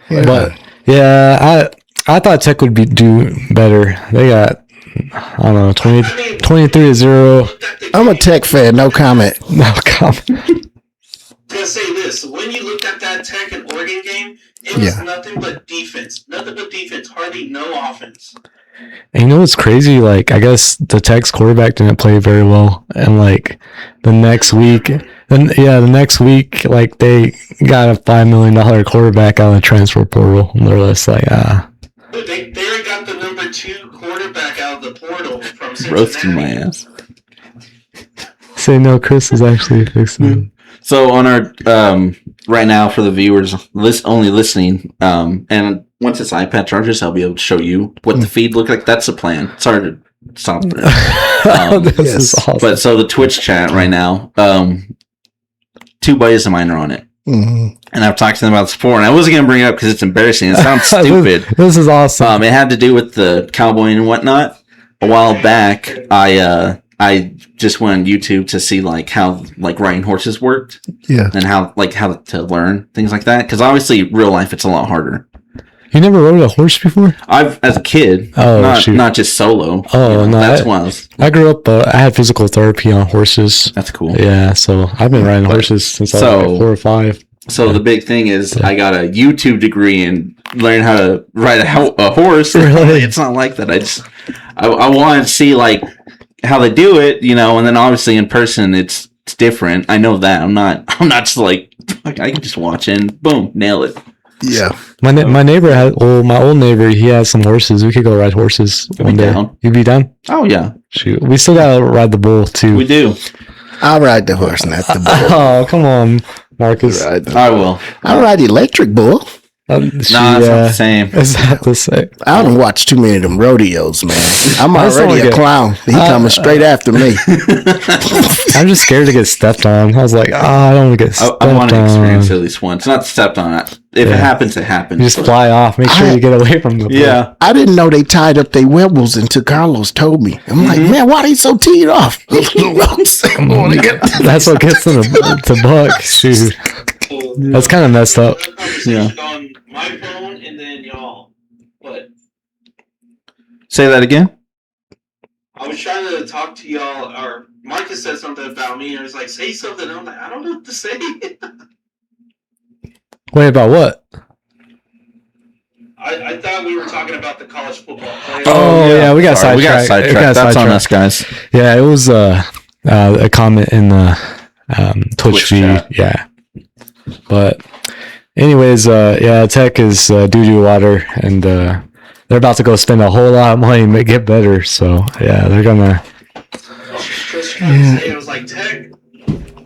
Yeah. But yeah, I thought Tech would do better. They got, I don't know, 23-0. I'm a Tech fan. No comment. No comment. To say this, when you looked at that Tech and Oregon game, it was nothing but defense. Nothing but defense. Hardly no offense. And you know what's crazy? Like, I guess the Tech's quarterback didn't play very well, and like the next week, like they got a $5 million quarterback out of the transfer portal, and they're just like, Dude, they already got the number 2 quarterback out of the portal from Cincinnati. Roasting my ass. Say no, Chris is actually fixing. So on our right now for the viewers only listening, and once this iPad charges, I'll be able to show you what the feed looked like. That's the plan. Sorry to stop there. This is awesome. But so the Twitch chat right now, 2 buddies of mine are on it. Mm-hmm. And I've talked to them about this before, and I wasn't going to bring it up because it's embarrassing. It sounds stupid. This is awesome. It had to do with the cowboy and whatnot. A while back, I just went on YouTube to see like how like riding horses worked, and how to learn things like that. Because obviously, real life, it's a lot harder. You never rode a horse before? I've as a kid. Not just solo. Oh no, that's why I grew up. I had physical therapy on horses. That's cool. Yeah, so I've been riding horses since I was like 4 or 5. So the big thing is, I got a YouTube degree in learning how to ride a horse. Really? It's not like that. I wanted to see like how they do it, and then obviously in person it's different. I know that. I'm not just like I can just watch and boom, nail it. Yeah. My neighbor my old neighbor, he has some horses. We could go ride horses one day. Down. You'd be down? Oh yeah. Shoot. We still gotta ride the bull too. We do. I'll ride the horse, not the bull. Oh, come on, Marcus. I will. I'll ride the electric bull. It's not the same. It's not the same. I don't watch too many of them rodeos, man. I'm already a clown. He coming straight after me. I'm just scared to get stepped on. I was like, I don't want to get stepped on. I want to experience it at least once. Not stepped on. If it happens, it happens. You just fly off. Make sure you get away from the boat. I didn't know they tied up their webbles until Carlos told me. I'm like, man, why they so teed off? That's what gets them to buck. Shoot. That's kind of messed up. Yeah. On my phone and then y'all. But say that again. I was trying to talk to y'all, or Marcus said something about me, and I was like, say something. I'm like, I don't know what to say. Wait, about what? I thought we were talking about the college football playoffs. Oh yeah, we got sidetracked. That's on us, guys. Yeah, it was a comment in the Twitch feed. Chat. Yeah. But anyways, Tech is doo-doo water, and they're about to go spend a whole lot of money and get better. So yeah, they're gonna. Just trying to say, I was like, Tech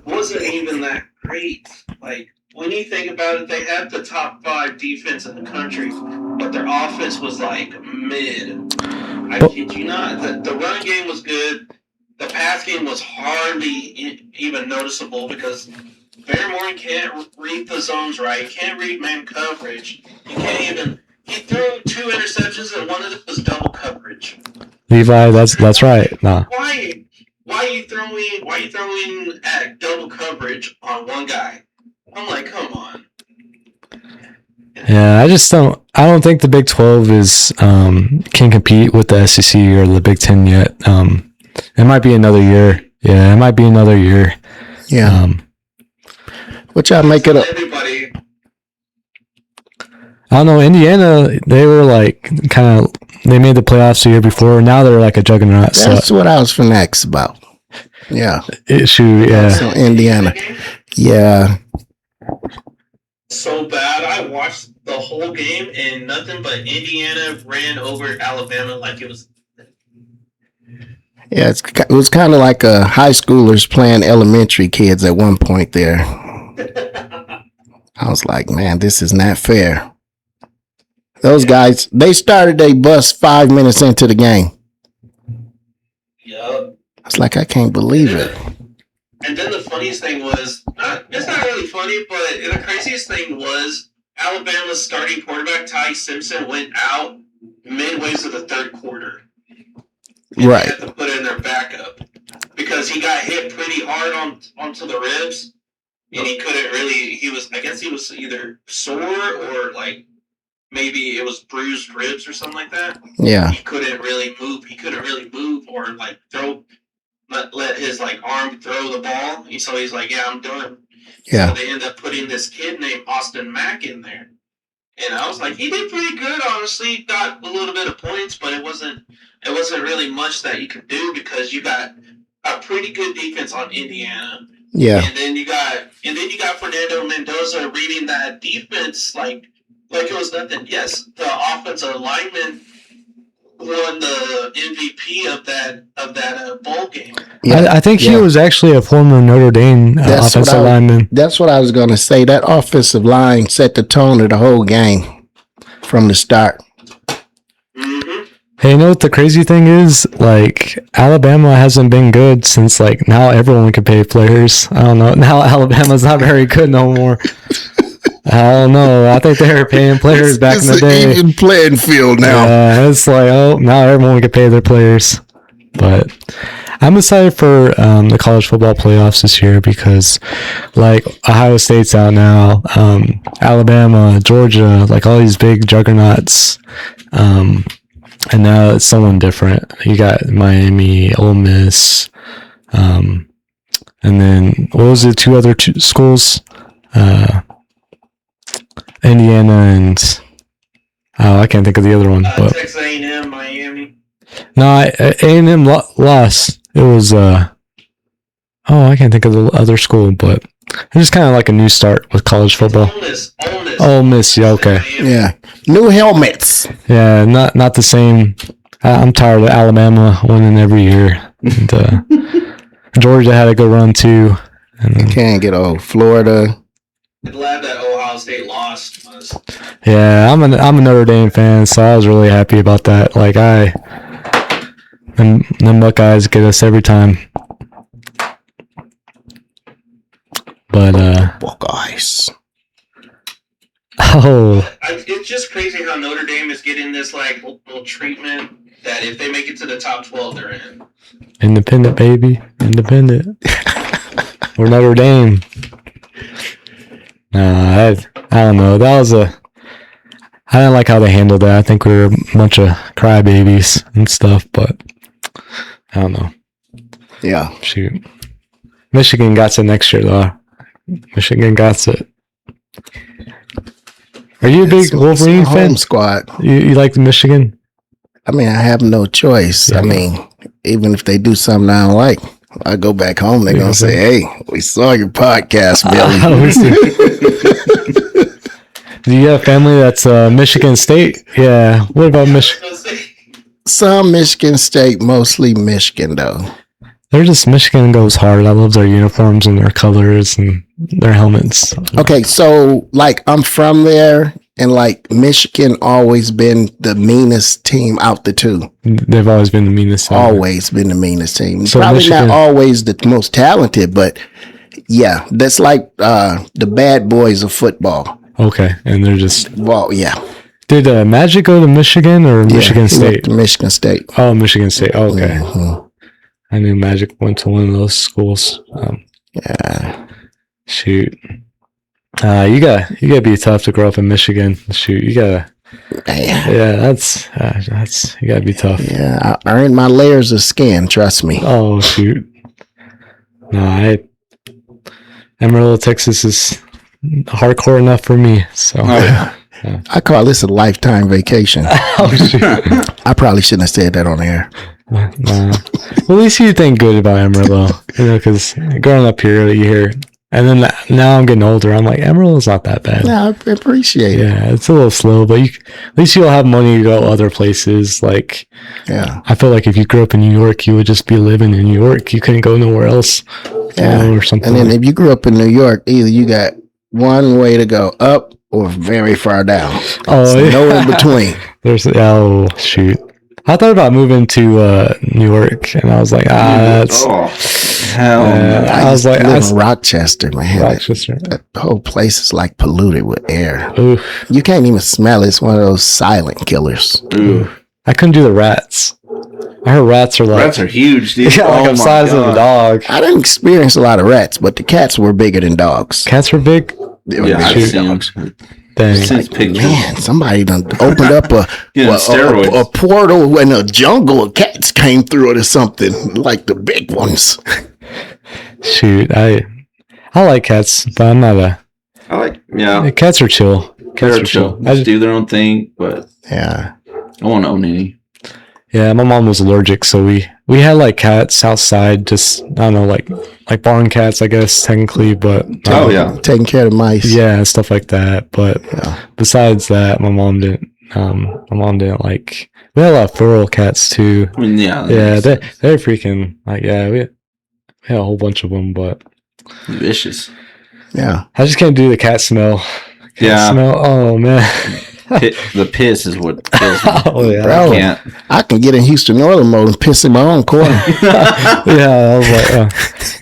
wasn't even that great. Like when you think about it, they had the top 5 defense in the country, but their offense was like mid. I kid you not. The run game was good. The pass game was hardly even noticeable because Bear Morgan can't read the zones right. Can't read man coverage. He can't even. He threw 2 interceptions and one of them was double coverage. Levi, that's right. Nah. Why are you throwing at double coverage on one guy? I'm like, come on. Yeah, I don't think the Big 12 can compete with the SEC or the Big 10 yet. It might be another year. Yeah, it might be another year. Yeah. Which I make it up. Everybody. I don't know. Indiana, they were like they made the playoffs the year before. Now they're like a juggernaut. That's what I was for next about. Yeah. Yeah. So Indiana. Yeah. So bad. I watched the whole game and nothing but Indiana ran over Alabama like it was. Yeah, it was kind of like high schoolers playing elementary kids at one point there. I was like, man, this is not fair. Those guys, they started their bus 5 minutes into the game. Yup. I was like, I can't believe it. And then the funniest thing was, it's not really funny, but the craziest thing was Alabama's starting quarterback Ty Simpson went out midway through the third quarter. And Right. They had to put in their backup because he got hit pretty hard onto the ribs, and he couldn't really. I guess he was either sore or like maybe it was bruised ribs or something like that. Yeah. He couldn't really move. He couldn't really move or like let his like arm throw the ball. So he's like, yeah, I'm done. Yeah. So they ended up putting this kid named Austin Mack in there. And I was like, he did pretty good, honestly. He got a little bit of points, but it wasn't really much that you could do because you got a pretty good defense on Indiana. Yeah. And then you got Fernando Mendoza reading that defense like it was nothing. Yes, the offensive lineman won the MVP of that bowl game. Yeah. I think he was actually a former Notre Dame offensive lineman. That's what I was going to say. That offensive line set the tone of the whole game from the start. Mm-hmm. Hey, you know what the crazy thing is? Like, Alabama hasn't been good since, like, now everyone can pay players. I don't know. Now Alabama's not very good no more. I don't know. I think they were paying players back in the day. It's an even playing field now. Yeah, it's like, oh, now everyone can pay their players. But I'm excited for the college football playoffs this year because, like, Ohio State's out now, Alabama, Georgia, like all these big juggernauts. And now it's someone different. You got Miami, Ole Miss, and then what was the two other schools? Indiana and I can't think of the other one. But Texas A&M, Miami. No, A&M lost. It was I can't think of the other school, but it's just kind of like a new start with college football. Ole Miss, yeah, okay. Yeah, new helmets. Yeah, not the same. I'm tired of Alabama winning every year. And, Georgia had a good run too. And you can't get old. Florida. I'm glad that Ohio State lost. Yeah, I'm a Notre Dame fan, so I was really happy about that. Like them Buckeyes get us every time. But Buckeyes. Oh. It's just crazy how Notre Dame is getting this like little treatment that if they make it to the top 12, they're in. Independent, baby. Independent. We're Notre Dame. I don't know. I didn't like how they handled that. I think we were a bunch of crybabies and stuff, but I don't know. Yeah. Shoot. Michigan got it next year, though. Michigan got it. Are you a big Wolverine fan? Squad. You like the Michigan? I mean, I have no choice. Yeah. I mean, even if they do something I don't like, I go back home, they're going to say, hey, we saw your podcast, Billy. Do you have family that's Michigan State? Yeah. What about Michigan? Some Michigan State, mostly Michigan, though. They're just Michigan goes hard. I love their uniforms and their colors and their helmets. Okay, so like I'm from there, and like Michigan always been the meanest team out the two. They've always been the meanest. Always been the meanest team. So probably Michigan, not always the most talented, but yeah, that's like the bad boys of football. Okay, and they're just yeah. Did Magic go to Michigan or Michigan State? Michigan State. Oh, Michigan State. Oh, okay. Mm-hmm. I knew Magic went to one of those schools. Yeah. Shoot. You gotta be tough to grow up in Michigan. Shoot, you gotta. Man. Yeah, that's you gotta be tough. Yeah, I earned my layers of skin. Trust me. Oh shoot. No, Amarillo, Texas is hardcore enough for me. So. Yeah. I call this a lifetime vacation. Oh shoot. I probably shouldn't have said that on air. Well, at least you think good about Amarillo, because growing up here, you hear, and then now I'm getting older. I'm like, Amarillo's not that bad. Yeah, I appreciate it. Yeah, it's a little slow, but at least you'll have money to go other places. Like, yeah, I feel like if you grew up in New York, you would just be living in New York. You couldn't go nowhere else, or something. And then if you grew up in New York, either you got one way to go up or very far down. Oh, so yeah. No in between. Shoot. I thought about moving to New York, and I was like, that's Hell no. I was like, I live in Rochester, man. Rochester. That whole place is like polluted with air. Oof. You can't even smell it. It's one of those silent killers. Oof. I couldn't do the rats. I heard rats are huge, dude. Yeah, like the size of a dog. I didn't experience a lot of rats, but the cats were bigger than dogs. Cats were big? Yeah, I've seen dogs. Like, man, somebody done opened up a portal when a jungle of cats came through it or something, like the big ones. Shoot, I like cats, but I'm not cats are chill. Cats are chill. They just do their own thing, but yeah, I won't own any. Yeah, my mom was allergic, so we had like cats outside, just I don't know, like barn cats, I guess technically, but taking care of mice, yeah, stuff like that. But besides that, my mom didn't. My like. We had a lot of feral cats too. I mean, they're freaking like we had a whole bunch of them, but vicious. Yeah, I just can't do the cat smell. Smell. Oh man. The piss is what kills me. Oh yeah, bro, I can get in Houston Northern mode and piss in my own corner. Yeah, I was like,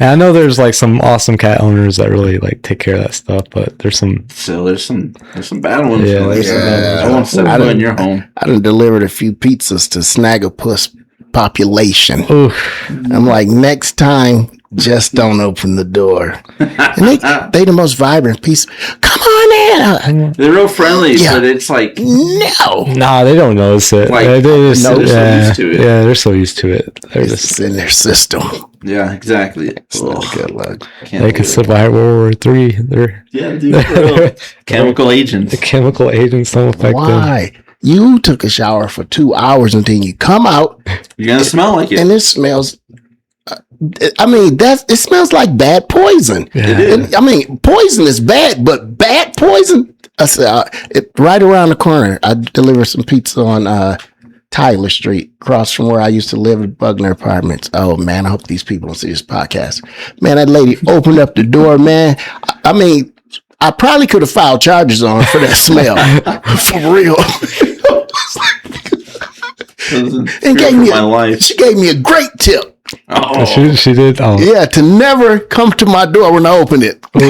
and I know there's like some awesome cat owners that really like take care of that stuff, but there's some bad ones. Yeah, there's some bad ones. I want to set in your home. I done delivered a few pizzas to Snaggerpuss population. Oof. I'm like, next time, just don't open the door. And they the most vibrant piece. Come on in. They're real friendly, but it's like nah, they don't notice it. Like, they're so used to it. Yeah, they're so used to it. They're just in their system. Yeah, exactly. It's not good luck. They could survive World War III. They're chemical agents. The chemical agents don't affect them. Why? You took a shower for 2 hours and then you come out. You're gonna smell like it, and it smells. I mean, it smells like bad poison. Yeah. I mean, poison is bad, but bad poison. I said, right around the corner. I delivered some pizza on Tyler Street, across from where I used to live at Bugner Apartments. Oh man, I hope these people don't see this podcast. Man, that lady opened up the door. Man, I mean, I probably could have filed charges on her for that smell. For real. She gave me a great tip. Oh, she did. Oh, yeah, to never come to my door when I open it. That's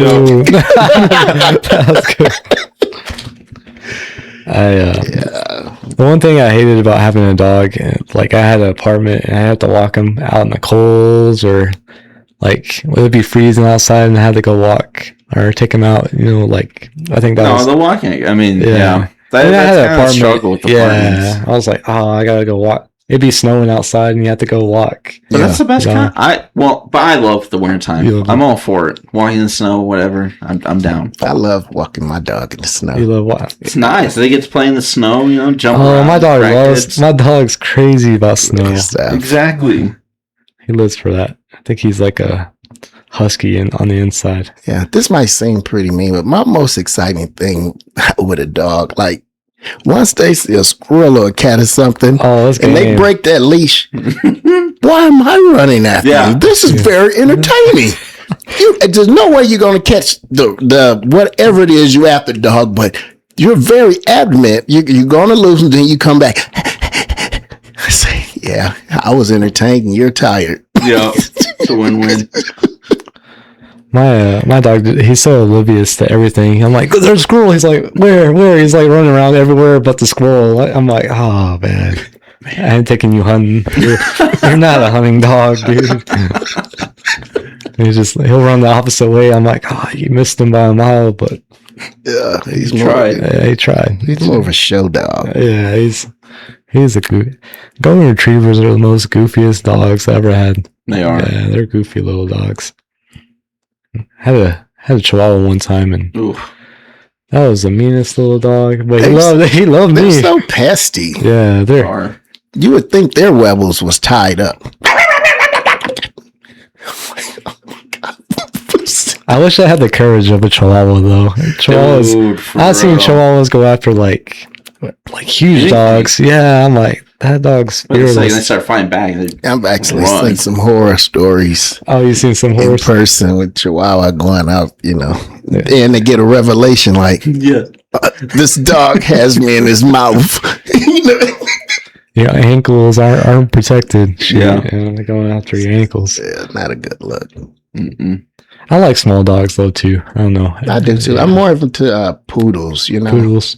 good. The one thing I hated about having a dog, like I had an apartment and I had to walk him out in the cold, or like it would be freezing outside and I had to go walk or take him out. You know, like I think that was the walking. I mean, yeah. That's kind of a struggle with apartments. I was like, I gotta go walk. It'd be snowing outside and you have to go walk. But that's the best kind. But I love the winter time. I'm all for it. Walking in the snow, whatever. I'm down. I love walking my dog in the snow. You love what? It's nice. They get to play in the snow, jump around. My dog's crazy about snow. Exactly. He lives for that. I think he's like a husky on the inside. Yeah, this might seem pretty mean, but my most exciting thing with a dog, like, once they see a squirrel or a cat or something, and they break that leash, why am I running after them? This is very entertaining. There's no way you're going to catch the whatever it is you after the dog, but you're very adamant. You're going to lose, and then you come back. I say, yeah, I was entertained, and you're tired. Yeah, it's a win-win. My dog, he's so oblivious to everything. I'm like, there's a squirrel. He's like, where? He's like running around everywhere but the squirrel. I'm like, oh man, I ain't taking you hunting. You're not a hunting dog, dude. He'll run the opposite way. I'm like, you missed him by a mile, but yeah, he tried. He's more of a show dog. Yeah, he's a goofy. Golden retrievers are the most goofiest dogs I ever had. They are. Yeah, they're goofy little dogs. Had a Chihuahua one time, and that was the meanest little dog. But he loved me. They're so pesty. Yeah, they are. You would think their webbles was tied up. I wish I had the courage of a Chihuahua, though. I've seen Chihuahuas go after like huge dogs. Yeah, I'm like, that dog's fearless. They start fighting back. I've actually seen some horror stories. Oh, you've seen some horror in person with Chihuahua going out, and they get a revelation like, this dog has me in his mouth. Your ankles aren't protected. Shoot, Yeah. and they're going after your ankles. Yeah, not a good look. Mm-mm. I like small dogs though too. I don't know. I do too. I'm more into poodles. You know, poodles.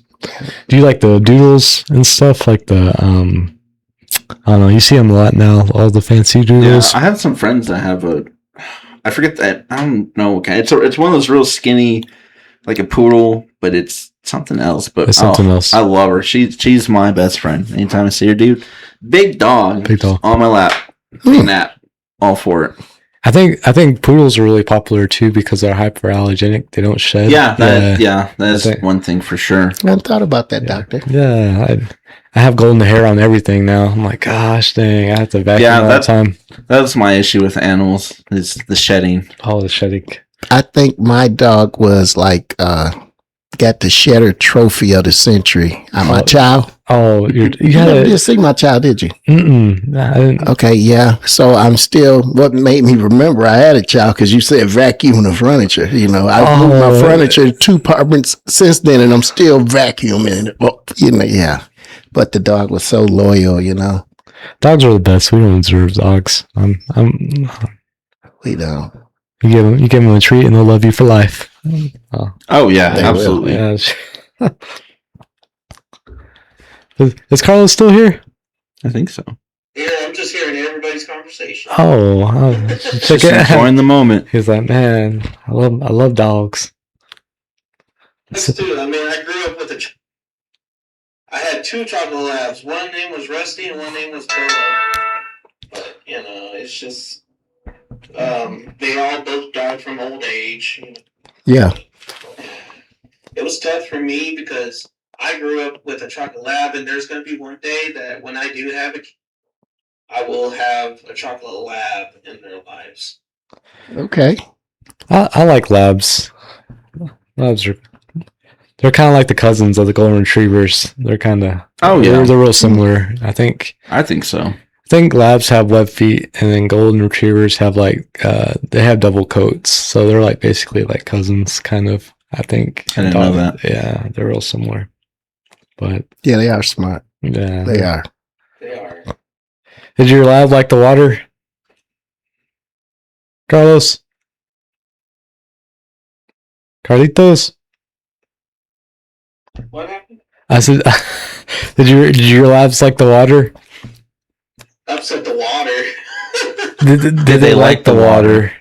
Do you like the doodles and stuff? Like the I don't know. You see them a lot now. All the fancy doodles. Yeah, I have some friends that have I forget that. I don't know. Okay, it's one of those real skinny, like a poodle, but it's something else. But it's something else. I love her. She's my best friend. Anytime I see her, dude, big dog on my lap, nap, all for it. I think poodles are really popular too because they're hyperallergenic. They don't shed. That's one thing for sure. I hadn't thought about that, doctor. Yeah, I have golden hair on everything now. I'm like, gosh dang, I have to vacuum all the time. That's my issue with animals is the shedding. Oh, the shedding. I think my dog was like got the shedder trophy of the century. My child. Oh, you didn't see my child, did you? Okay, yeah. So I'm still. What made me remember I had a child because you said vacuuming the furniture. You know, I've moved my furniture 2 apartments since then, and I'm still vacuuming. Well, you know, yeah. But the dog was so loyal. You know, dogs are the best. We don't deserve dogs. We don't. You give them a treat, and they'll love you for life. Oh yeah, absolutely. Yeah. Is Carlos still here? I think so. Yeah, I'm just hearing everybody's conversation. Check it. Enjoying the moment. He's like, man, I love dogs. That's too. I mean, I grew up with I had 2 chocolate labs. One name was Rusty, and one name was Bella. But you know, it's just they all both died from old age. You know? Yeah. It was tough for me because I grew up with a chocolate lab, and there's going to be one day that when I do have I will have a chocolate lab in their lives. Okay. I like labs. They're kind of like the cousins of the golden retrievers. They're kind of they're real similar. I think so. I think labs have web feet, and then golden retrievers have they have double coats, so they're like basically like cousins, kind of. I think. I didn't know that. Yeah, they're real similar. But yeah, they are smart. Yeah, they are. They are. Did your lab like the water, Carlos? Carlitos? What happened? I said, did your labs like the water? Upset the water. Did they like the water?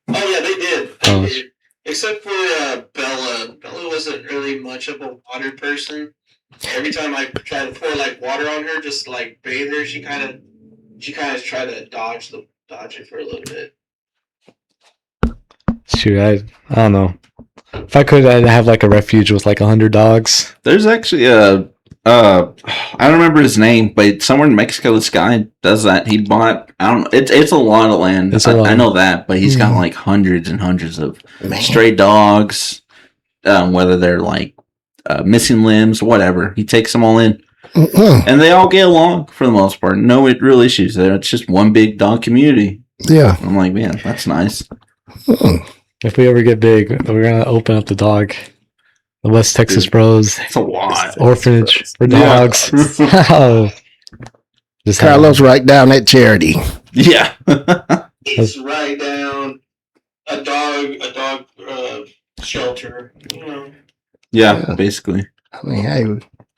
Oh yeah, they did. They did. Except for Bella. Bella wasn't really much of a water person. Every time I try to pour like water on her, just like bathe her, she kind of tried to dodge it for a little bit. Shoot, I don't know. If I could, I'd have like a refuge with like 100 dogs. There's actually I don't remember his name, but somewhere in Mexico, this guy does that. He bought, I don't know, it's a lot of land. I know that, but he's got like hundreds and hundreds of stray dogs, whether they're like missing limbs, whatever. He takes them all in, and they all get along for the most part. No real issues there. It's just one big dog community. Yeah. I'm like, man, that's nice. If we ever get big, we're going to open up the West Texas Bros. It's a lot. Orphanage for dogs. Yeah. Just Carlos write down that charity. Yeah. It's write down a dog shelter. You know. Yeah, basically. I mean, hey,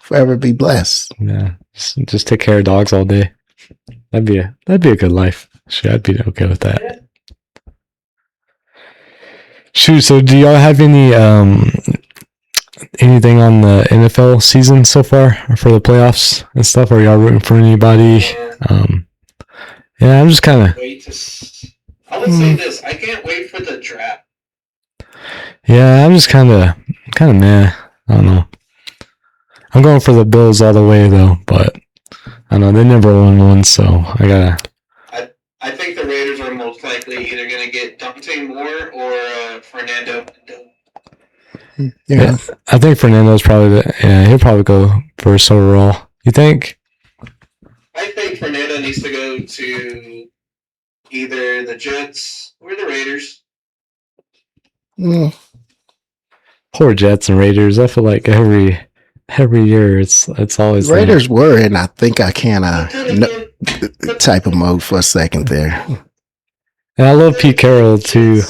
forever be blessed. Yeah. Just take care of dogs all day. That'd be a good life. Sure, I'd be okay with that. Yeah. Shoot, so do y'all have any anything on the NFL season so far, or for the playoffs and stuff? Are y'all rooting for anybody? Yeah, I'm just kind of. I would say this: I can't wait for the draft. Yeah, I'm just kind of meh. I don't know. I'm going for the Bills all the way though, but I don't know they never won one, so I gotta. I think the Raiders are most likely either going to get Dante Moore or Fernando. Yeah, I think Fernando's probably he'll probably go first overall. You think? I think Fernando needs to go to either the Jets or the Raiders. Poor Jets and Raiders. I feel like every every year it's always Raiders were, and I think I can type of mode for a second there. And I love Pete Carroll too.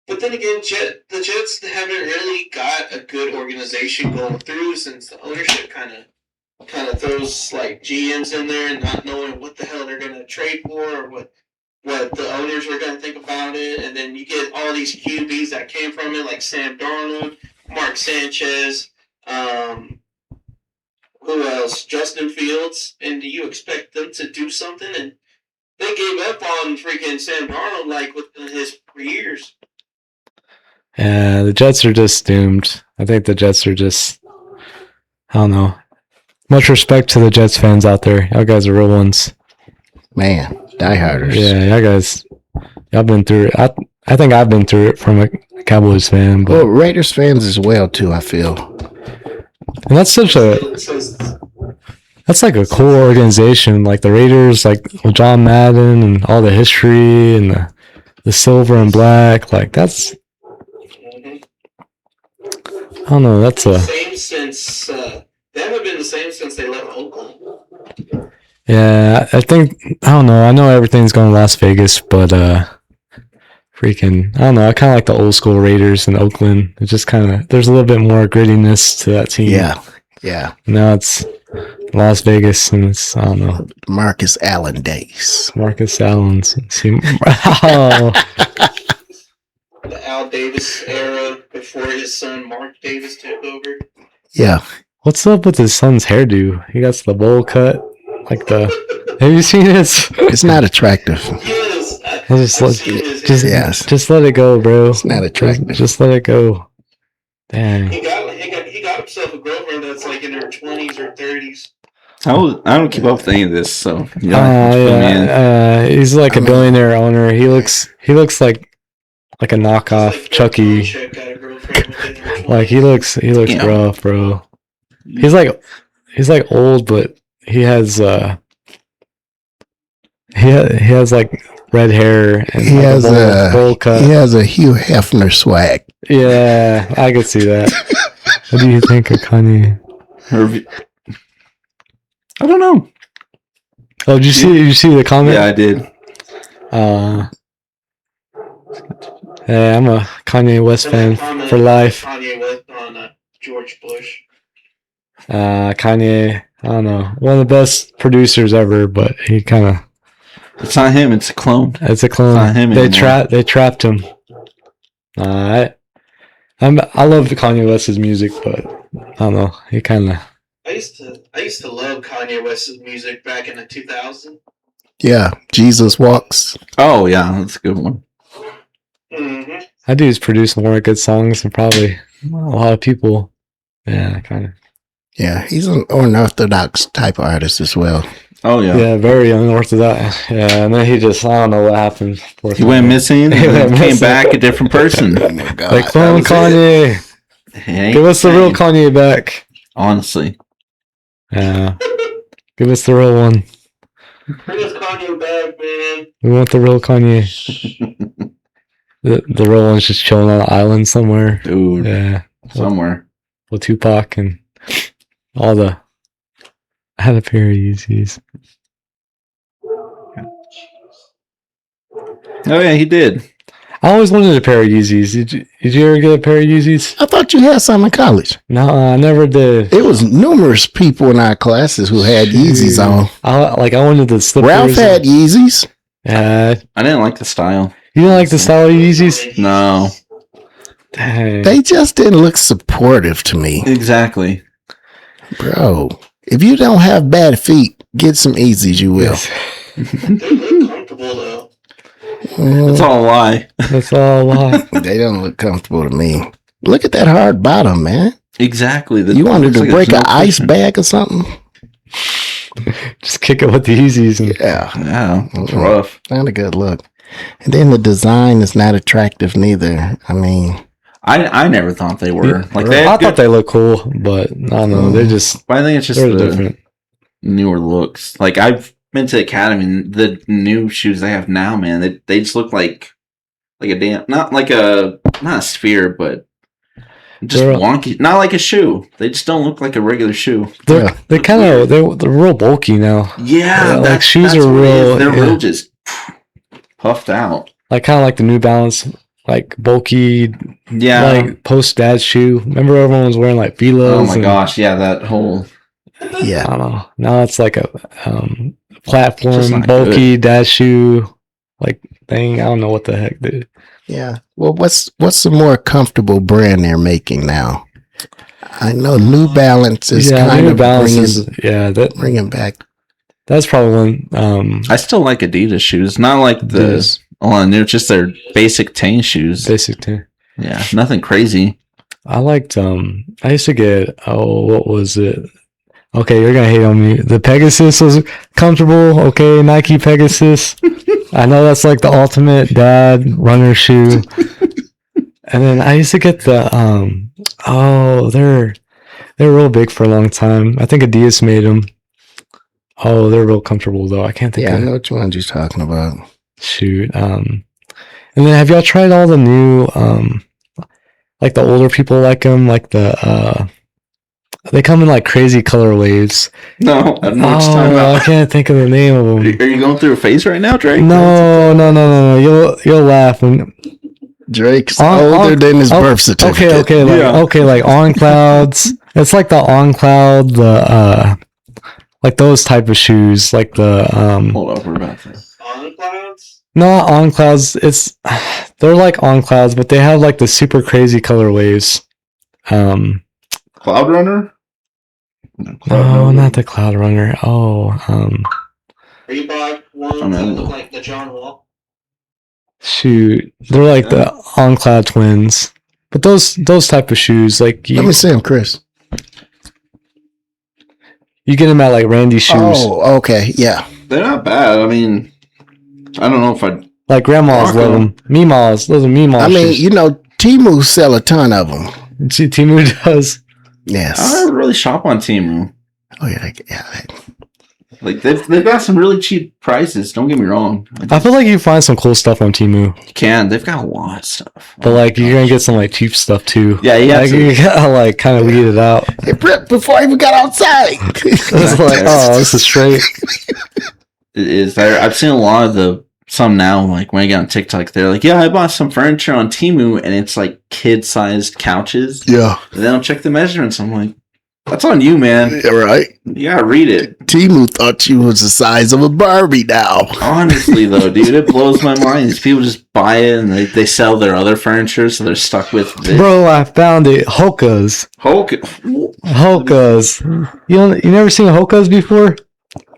But then again, the Jets haven't really got a good organization going through since the ownership kind of throws like GMs in there and not knowing what the hell they're going to trade for or what the owners are going to think about it. And then you get all these QBs that came from it, like Sam Darnold, Mark Sanchez, who else? Justin Fields. And do you expect them to do something? And they gave up on freaking Sam Darnold like within his years. Yeah, the Jets are just doomed. I think the Jets are just, I don't know. Much respect to the Jets fans out there. Y'all guys are real ones. Man, dieharders. Yeah, y'all guys, y'all been through it. I think I've been through it from a Cowboys fan. But, well, Raiders fans as well, too, I feel. And that's like a cool organization. Like the Raiders, like with John Madden and all the history and the silver and black. Like that's, I don't know. That's same since they haven't been the same since they left Oakland. Yeah, I think I don't know. I know everything's going to Las Vegas, but freaking I don't know. I kind of like the old school Raiders in Oakland. It just kind of there's a little bit more grittiness to that team. Yeah. Now it's Las Vegas, and it's I don't know. Marcus Allen days. Marcus Allen's. The Al Davis era before his son Mark Davis took over. Yeah. What's up with his son's hairdo? He got the bowl cut, like the. Have you seen this? It's not attractive. Yes. Just let it go, bro. It's not attractive. Just let it go. Damn. He got himself a girlfriend that's like in her 20s or 30s. I don't keep up with any of this, so he's like a billionaire owner. He looks like a knockoff like Chucky. Like he looks rough, bro. He's like old, but he has like red hair and he has a bowl cut. He has a Hugh Hefner swag. Yeah, I could see that. What do you think of Kanye? I don't know. Oh, did you see the comment? Yeah, I did. Yeah, I'm a Kanye West fan for life. Kanye West on George Bush. Kanye, I don't know, one of the best producers ever, but he kind of. It's not him. It's a clone. It's a clone. It's not him anymore. They trapped him. I love Kanye West's music, but I don't know. He kind of. I used to love Kanye West's music back in the 2000s. Yeah, Jesus Walks. Oh yeah, that's a good one. Mm-hmm. That dude's produced more good songs and probably a lot of people. Yeah, kind of. Yeah, he's an unorthodox type of artist as well. Oh yeah. Yeah, very unorthodox. Yeah, and then he just I don't know what happened. He went missing and came back a different person. Oh my God. Like clone Kanye. Give us the real Kanye back. Honestly. Yeah. Give us the real one. Bring us Kanye back, man. We want the real Kanye. The real one's just chilling on an island somewhere. Dude. Yeah. Somewhere. With Tupac and all the. I had a pair of Yeezys. Oh yeah, he did. I always wanted a pair of Yeezys. Did you ever get a pair of Yeezys? I thought you had some in college. No, I never did. It was numerous people in our classes who had Yeezys on. I wanted the slippers. Ralph had Yeezys. Yeah. I didn't like the style. You didn't like the style of Yeezys? No. Dang. They just didn't look supportive to me. Exactly. Bro, if you don't have bad feet, get some Yeezys, you will. They look comfortable though. That's all a lie. That's all a lie. They don't look comfortable to me. Look at that hard bottom, man. Exactly. You wanted to break an ice bag or something? Just kick it with the Yeezys. Yeah, it's rough. Not a good look. And then the design is not attractive neither. I mean, I never thought they were. Like I thought they looked cool, but I don't know. They're just. But I think it's just the different newer looks. Like I've been to the Academy, and the new shoes they have now, man, they just look like a damn not a sphere, but Just wonky. Not like a shoe. They just don't look like a regular shoe. They're real bulky now. Yeah, like shoes are real. They're real just puffed out. Like kind of like the New Balance, like bulky. Yeah, like post dad shoe. Remember everyone was wearing like Filos. Oh my gosh, yeah, that whole. Yeah, I don't know. Now it's like a platform bulky dad shoe like thing. I don't know what the heck, dude. Yeah. Well, what's the more comfortable brand they're making now? I know New Balance is kind of bringing back. That's probably one. I still like Adidas shoes. Not like the they're just their basic Tane shoes. Basic Tane. Yeah, nothing crazy. I liked. I used to get. Oh, what was it? Okay, you're gonna hate on me. The Pegasus was comfortable. Okay, Nike Pegasus. I know that's like the ultimate dad runner shoe. And then I used to get the they're real big for a long time. I think Adidas made them. Oh, they're real comfortable though. I can't think. Yeah, I know which ones you're talking about. Shoot. And then have y'all tried all the new like the older people like them, like the they come in like crazy color waves. No, I don't know what you're talking about. I can't think of the name of them. Are you going through a phase right now, Drake? No. You'll laugh when Drake's older than his birth certificate. Okay, like On Clouds. It's like the On Cloud, the like those type of shoes, like the Hold up, we're about to. On Clouds? Not On Clouds. They're like On Clouds, but they have like the super crazy color waves. Cloud Runner? No, not the Cloud Runner. Oh, Reebok ones that look like the John Wall. Shoot, they're like the On Cloud twins. But those type of shoes, like let me see them, Chris. You get them at like Randy's shoes. Oh, okay, yeah. They're not bad. I mean, I don't know if I'd like grandmas love them. Meemaws, those are Meemaws. I mean, shoes. you know, Temu sell a ton of them. See, Temu does. Yes. I don't really shop on Temu. Oh yeah. Like they've got some really cheap prices. Don't get me wrong. I feel like you find some cool stuff on Temu. You can. They've got a lot of stuff. But like you're gonna get some like cheap stuff too. Yeah, you gotta like kind of weed it out. It ripped before I even got outside. It's like, oh, this is straight. It is. I've seen a lot of some now, like when I get on TikTok, they're like, yeah, I bought some furniture on Temu and it's like kid-sized couches. Yeah. And then I'll check the measurements. I'm like, that's on you, man. Yeah, right. You gotta read it. Temu thought you was the size of a Barbie now. Honestly, though, dude, it blows my mind. These people just buy it and they sell their other furniture, so they're stuck with this. Bro, I found it. Hokas. Hokas. You never seen Hokas before?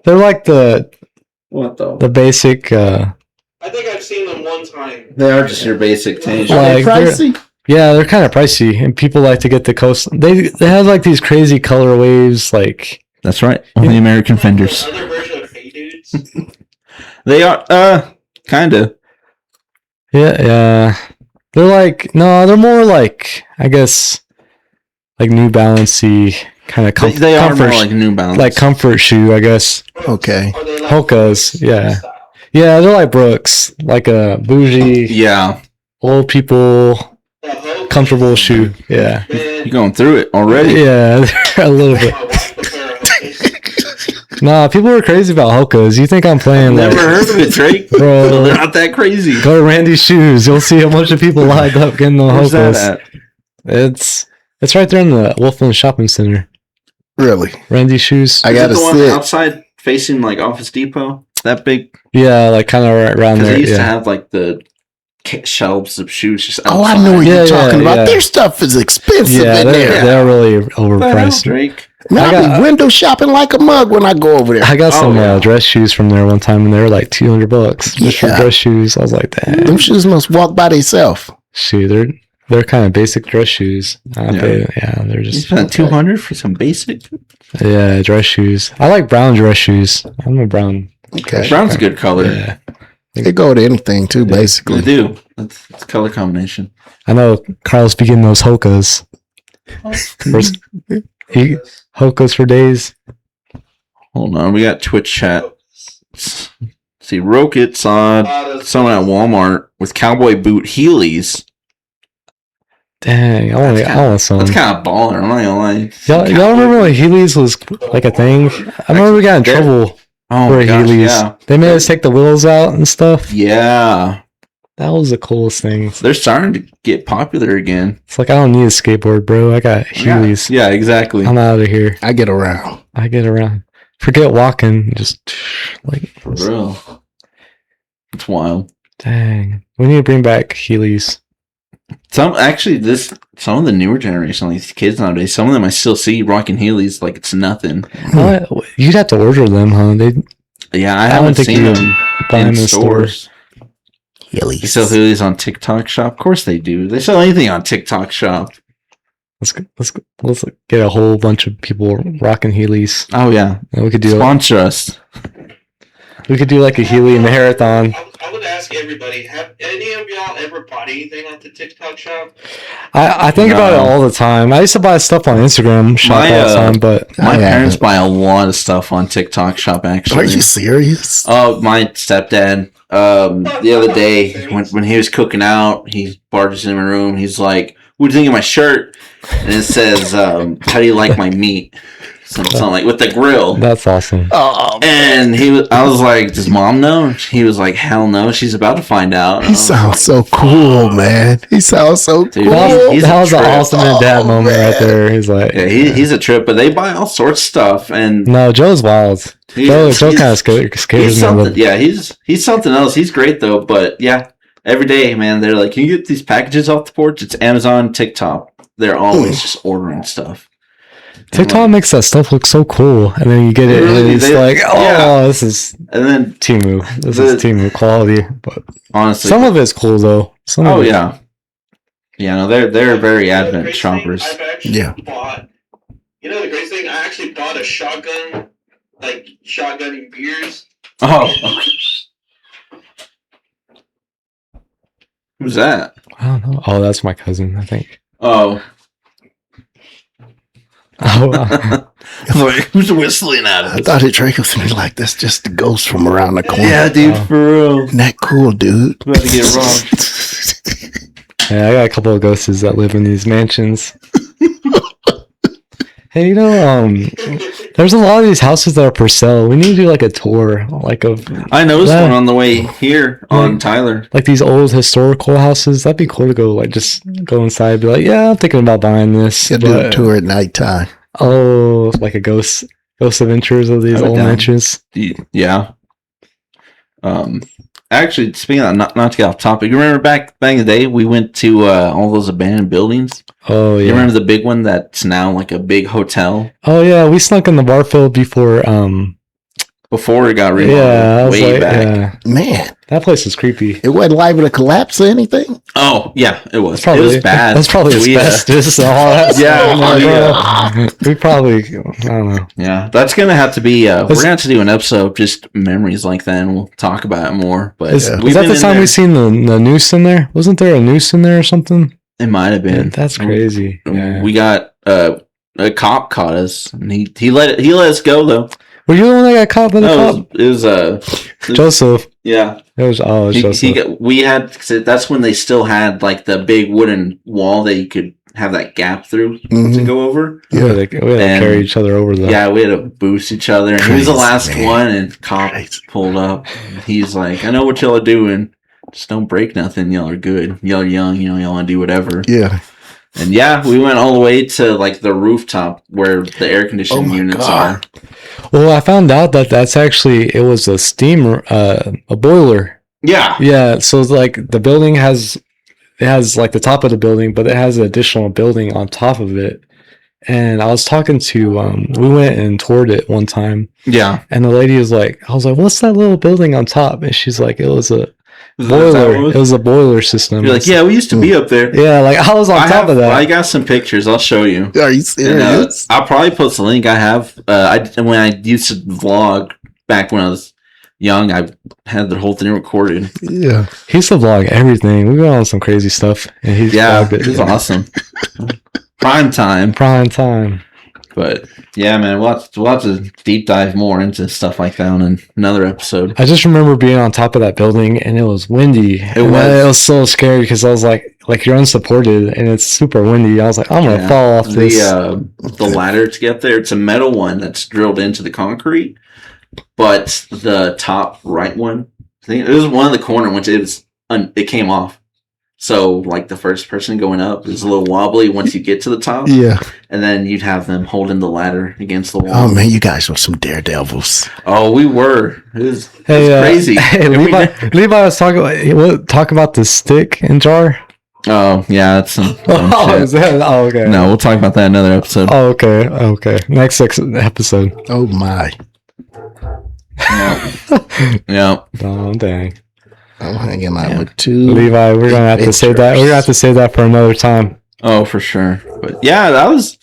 They're like the basic. I think I've seen them one time. They are just your basic tank. Like, pricey? They're kind of pricey, and people like to get the coast. They have like these crazy color waves, like. That's right. Only American vendors. Another version of Hey Dudes. They are, kind of. Yeah. They're like they're more like I guess, like New Balance-y kind of comfort. They are more like New Balance, like comfort shoe, I guess. Okay. Like Hokas, yeah. Yeah, they're like Brooks, like a bougie, old people, comfortable shoe. Yeah. You're going through it already. Yeah, a little bit. Nah, people are crazy about Hokas. You think I'm playing? Never heard of it, Drake. Bro, they're not that crazy. Go to Randy's Shoes. You'll see a bunch of people lined up getting the Hokas. That at? It's right there in the Wolfland Shopping Center. Really? Randy's Shoes. I gotta the one sit outside facing like Office Depot. That big. Yeah, like kind of right around there. They used to have like the shelves of shoes just outside. Oh, I know what you're talking about. Their stuff is expensive in there. They're really overpriced. Drake. I be window shopping like a mug when I go over there. I got some dress shoes from there one time, and they were like $200 just for dress shoes. I was like, damn. Them shoes must walk by themselves. Shoot, they're kind of basic dress shoes. They're just. You spent $200 for some basic. Yeah, dress shoes. I like brown dress shoes. I'm a brown. Okay, brown's a good color. Yeah. They go to anything too, basically. They do. It's color combination. I know Carl's be getting those Hokas. Hokas for days. Hold on, we got Twitch chat. See, Rocket saw someone at Walmart with cowboy boot Heelys. Dang, I want some. That's kind of baller. I'm not gonna lie. Y'all remember when Heelys was like a thing? I remember we got in trouble for Heelys. Yeah. They made us take the wheels out and stuff. Yeah. That was the coolest thing. They're starting to get popular again. It's like, I don't need a skateboard, bro. I got Heelys. Yeah, exactly. I'm out of here. I get around. Forget walking. Just like for real. It's wild. Dang. We need to bring back Heelys. Some of the newer generation, like these kids nowadays, some of them I still see rocking Heelys like it's nothing. You'd have to order them, huh? I haven't seen them in stores. Heelys. They sell Heelys on TikTok Shop. Of course they do. They sell anything on TikTok Shop. Let's get a whole bunch of people rocking Heelys. Oh yeah, and we could do sponsor us. We could do like a Heely marathon. I would ask everybody: have any of y'all ever bought anything on the TikTok Shop? I think about it all the time. I used to buy stuff on Instagram Shop all the time, but my parents buy a lot of stuff on TikTok Shop. Actually, are you serious? Oh, my stepdad. The other day when he was cooking out, he barges in my room. He's like, "What do you think of my shirt?" And it says, "How do you like my meat?" Something like with the grill. That's awesome. Oh, and I was like, "Does mom know?" He was like, "Hell no, she's about to find out." He sounds so cool, man. He sounds so cool. That was an awesome dad moment right there. He's like, yeah, he's a trip, but they buy all sorts of stuff. And no, Joe's wild. Joe kind of scares me. Yeah, he's something else. He's great though, but yeah, every day, man, they're like, "Can you get these packages off the porch?" It's Amazon, TikTok. They're always just ordering stuff. TikTok makes that stuff look so cool, and then you get it, and it's like, this is and then Temu. This is Temu quality, but honestly, some of it's cool though. Yeah, no, they're very advent shoppers. Bought, the great thing, I actually bought a shotgun, like shotgunning beers. Oh, who's that? I don't know. Oh, that's my cousin, I think. Oh. Who's whistling at us? I thought it Drake was gonna be like, that's just the ghost from around the corner. Yeah, dude, for real. Isn't that cool, dude? About to get robbed. Yeah, I got a couple of ghosts that live in these mansions. Hey, there's a lot of these houses that are for sale. We need to do like a tour, I noticed one on the way here on Tyler. Like these old historical houses. That'd be cool to go, just go inside and be like, yeah, I'm thinking about buying this. You'll do a tour at nighttime. Oh, like a ghost adventures of these old mansions. Yeah. Actually, speaking of not to get off topic, you remember back in the day we went to all those abandoned buildings? Oh yeah. You remember the big one that's now like a big hotel? Oh yeah, we snuck in the Barfield before it got remodeled way back. Yeah. Man, that place was creepy. It wasn't liable to collapse or anything? Oh, yeah, it was. It was bad. That's probably asbestos and all that. Yeah. We probably, I don't know. Yeah, that's going to have to be, we're going to have to do an episode of just memories like that, and we'll talk about it more. But was that the time we seen the noose in there? Wasn't there a noose in there or something? It might have been. That's crazy. Yeah. We got, a cop caught us, and he let us go, though. Were you the one that got caught by the cop? It was Joseph. Yeah. It was Joseph. That's when they still had like the big wooden wall that you could have that gap through to go over. Yeah, we had to carry each other over though. Yeah, we had to boost each other. And he was the last one, and cop pulled up. He's like, "I know what y'all are doing. Just don't break nothing. Y'all are good. Y'all are young. Y'all want to do whatever." Yeah. And yeah, we went all the way to like the rooftop where the air conditioning units are. Well, I found out that that's actually, it was a steamer, a boiler. Yeah. Yeah. So it's like the building has like the top of the building, but it has an additional building on top of it. And I was talking to, we went and toured it one time. Yeah. And the lady was like, I was like, what's that little building on top? And she's like, it was a boiler. It was a boiler system. You're like, yeah, we used to be up there. Yeah, like I was on top of that. I got some pictures. I'll show you. Are you serious? I'll probably post the link. I have. When I used to vlog back when I was young, I had the whole thing recorded. Yeah, he used to vlog everything. We went on some crazy stuff, and he vlogged it. It was awesome. Prime time. But yeah, man, we'll have to deep dive more into stuff like that on another episode. I just remember being on top of that building, and it was windy. It was so scary because I was like like you're unsupported and it's super windy. I was like, I'm gonna fall off this. The ladder to get there, it's a metal one that's drilled into the concrete, but the top right one, I think it was one of the corner ones. It came off. So, like, the first person going up is a little wobbly once you get to the top. Yeah. And then you'd have them holding the ladder against the wall. Oh, man, you guys were some daredevils. Oh, we were. It was crazy. Hey, Levi was talk about the stick and jar. Oh, yeah, that's some is that? Oh, okay. No, we'll talk about that in another episode. Oh, okay. Next episode. Oh, my. Yeah. Oh, dang. I'm hanging out with two. Levi, we're gonna have to save that. We're gonna have to save that for another time. Oh, for sure. But yeah, that was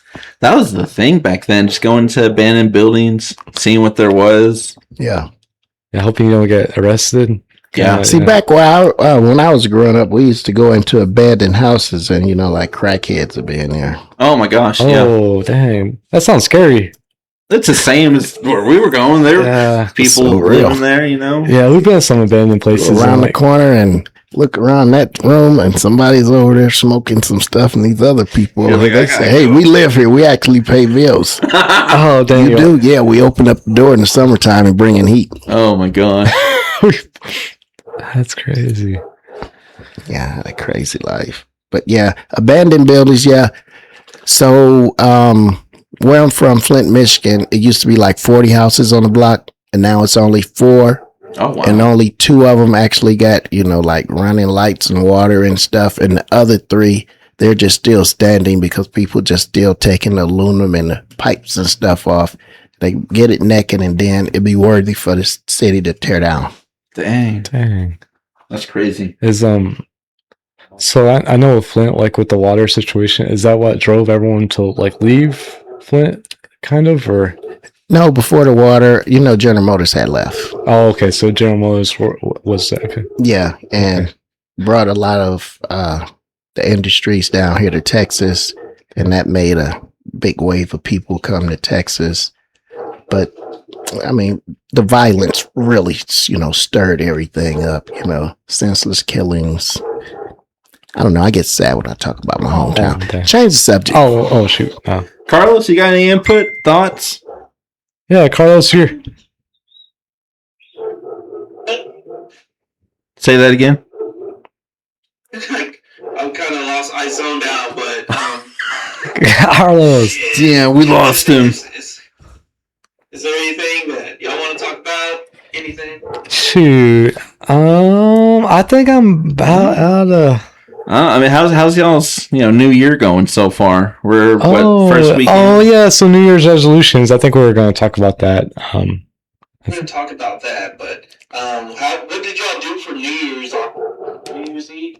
the thing back then. Just going to abandoned buildings, seeing what there was. Yeah. Hoping you don't get arrested. Yeah. See, back when I was growing up, we used to go into abandoned houses, and like crackheads would be in there. Oh my gosh! Oh, dang, that sounds scary. It's the same as where we were going. There were people living there, Yeah, we've been to some abandoned places. Go around the corner and look around that room, and somebody's over there smoking some stuff, and these other people over there, they say, "Hey, we live here. We actually pay bills." Oh, dang! You do? Yeah, we open up the door in the summertime and bring in heat. Oh my god, that's crazy. Yeah, a crazy life. But yeah, abandoned buildings. Yeah. So, where I'm from, Flint, Michigan, it used to be like 40 houses on the block, and now it's only 4. Oh, wow. And only 2 of them actually got, like running lights and water and stuff. And the other 3, they're just still standing because people just still taking the aluminum and the pipes and stuff off. They get it naked, and then it'd be worthy for the city to tear down. Dang. That's crazy. So I know with Flint, like with the water situation, is that what drove everyone to like leave Flint, kind of, or? No, before the water, General Motors had left. Oh, okay. So General Motors was okay. Yeah, and brought a lot of the industries down here to Texas, and that made a big wave of people come to Texas. But I mean, the violence really, stirred everything up. Senseless killings. I don't know. I get sad when I talk about my hometown. Okay. Change the subject. Oh shoot. Oh. Carlos, you got any input, thoughts? Yeah, Carlos here. Say that again. I'm kind of lost. I zoned out, but Carlos. Yeah, we lost him. Is there anything that y'all want to talk about? Anything? Shoot. I think I'm about out of. I mean, how's y'all's New Year going so far? We're first weekend? Oh yeah, so New Year's resolutions. I think we were going to talk about that. We're going to talk about that, but what did y'all do for New Year's Eve?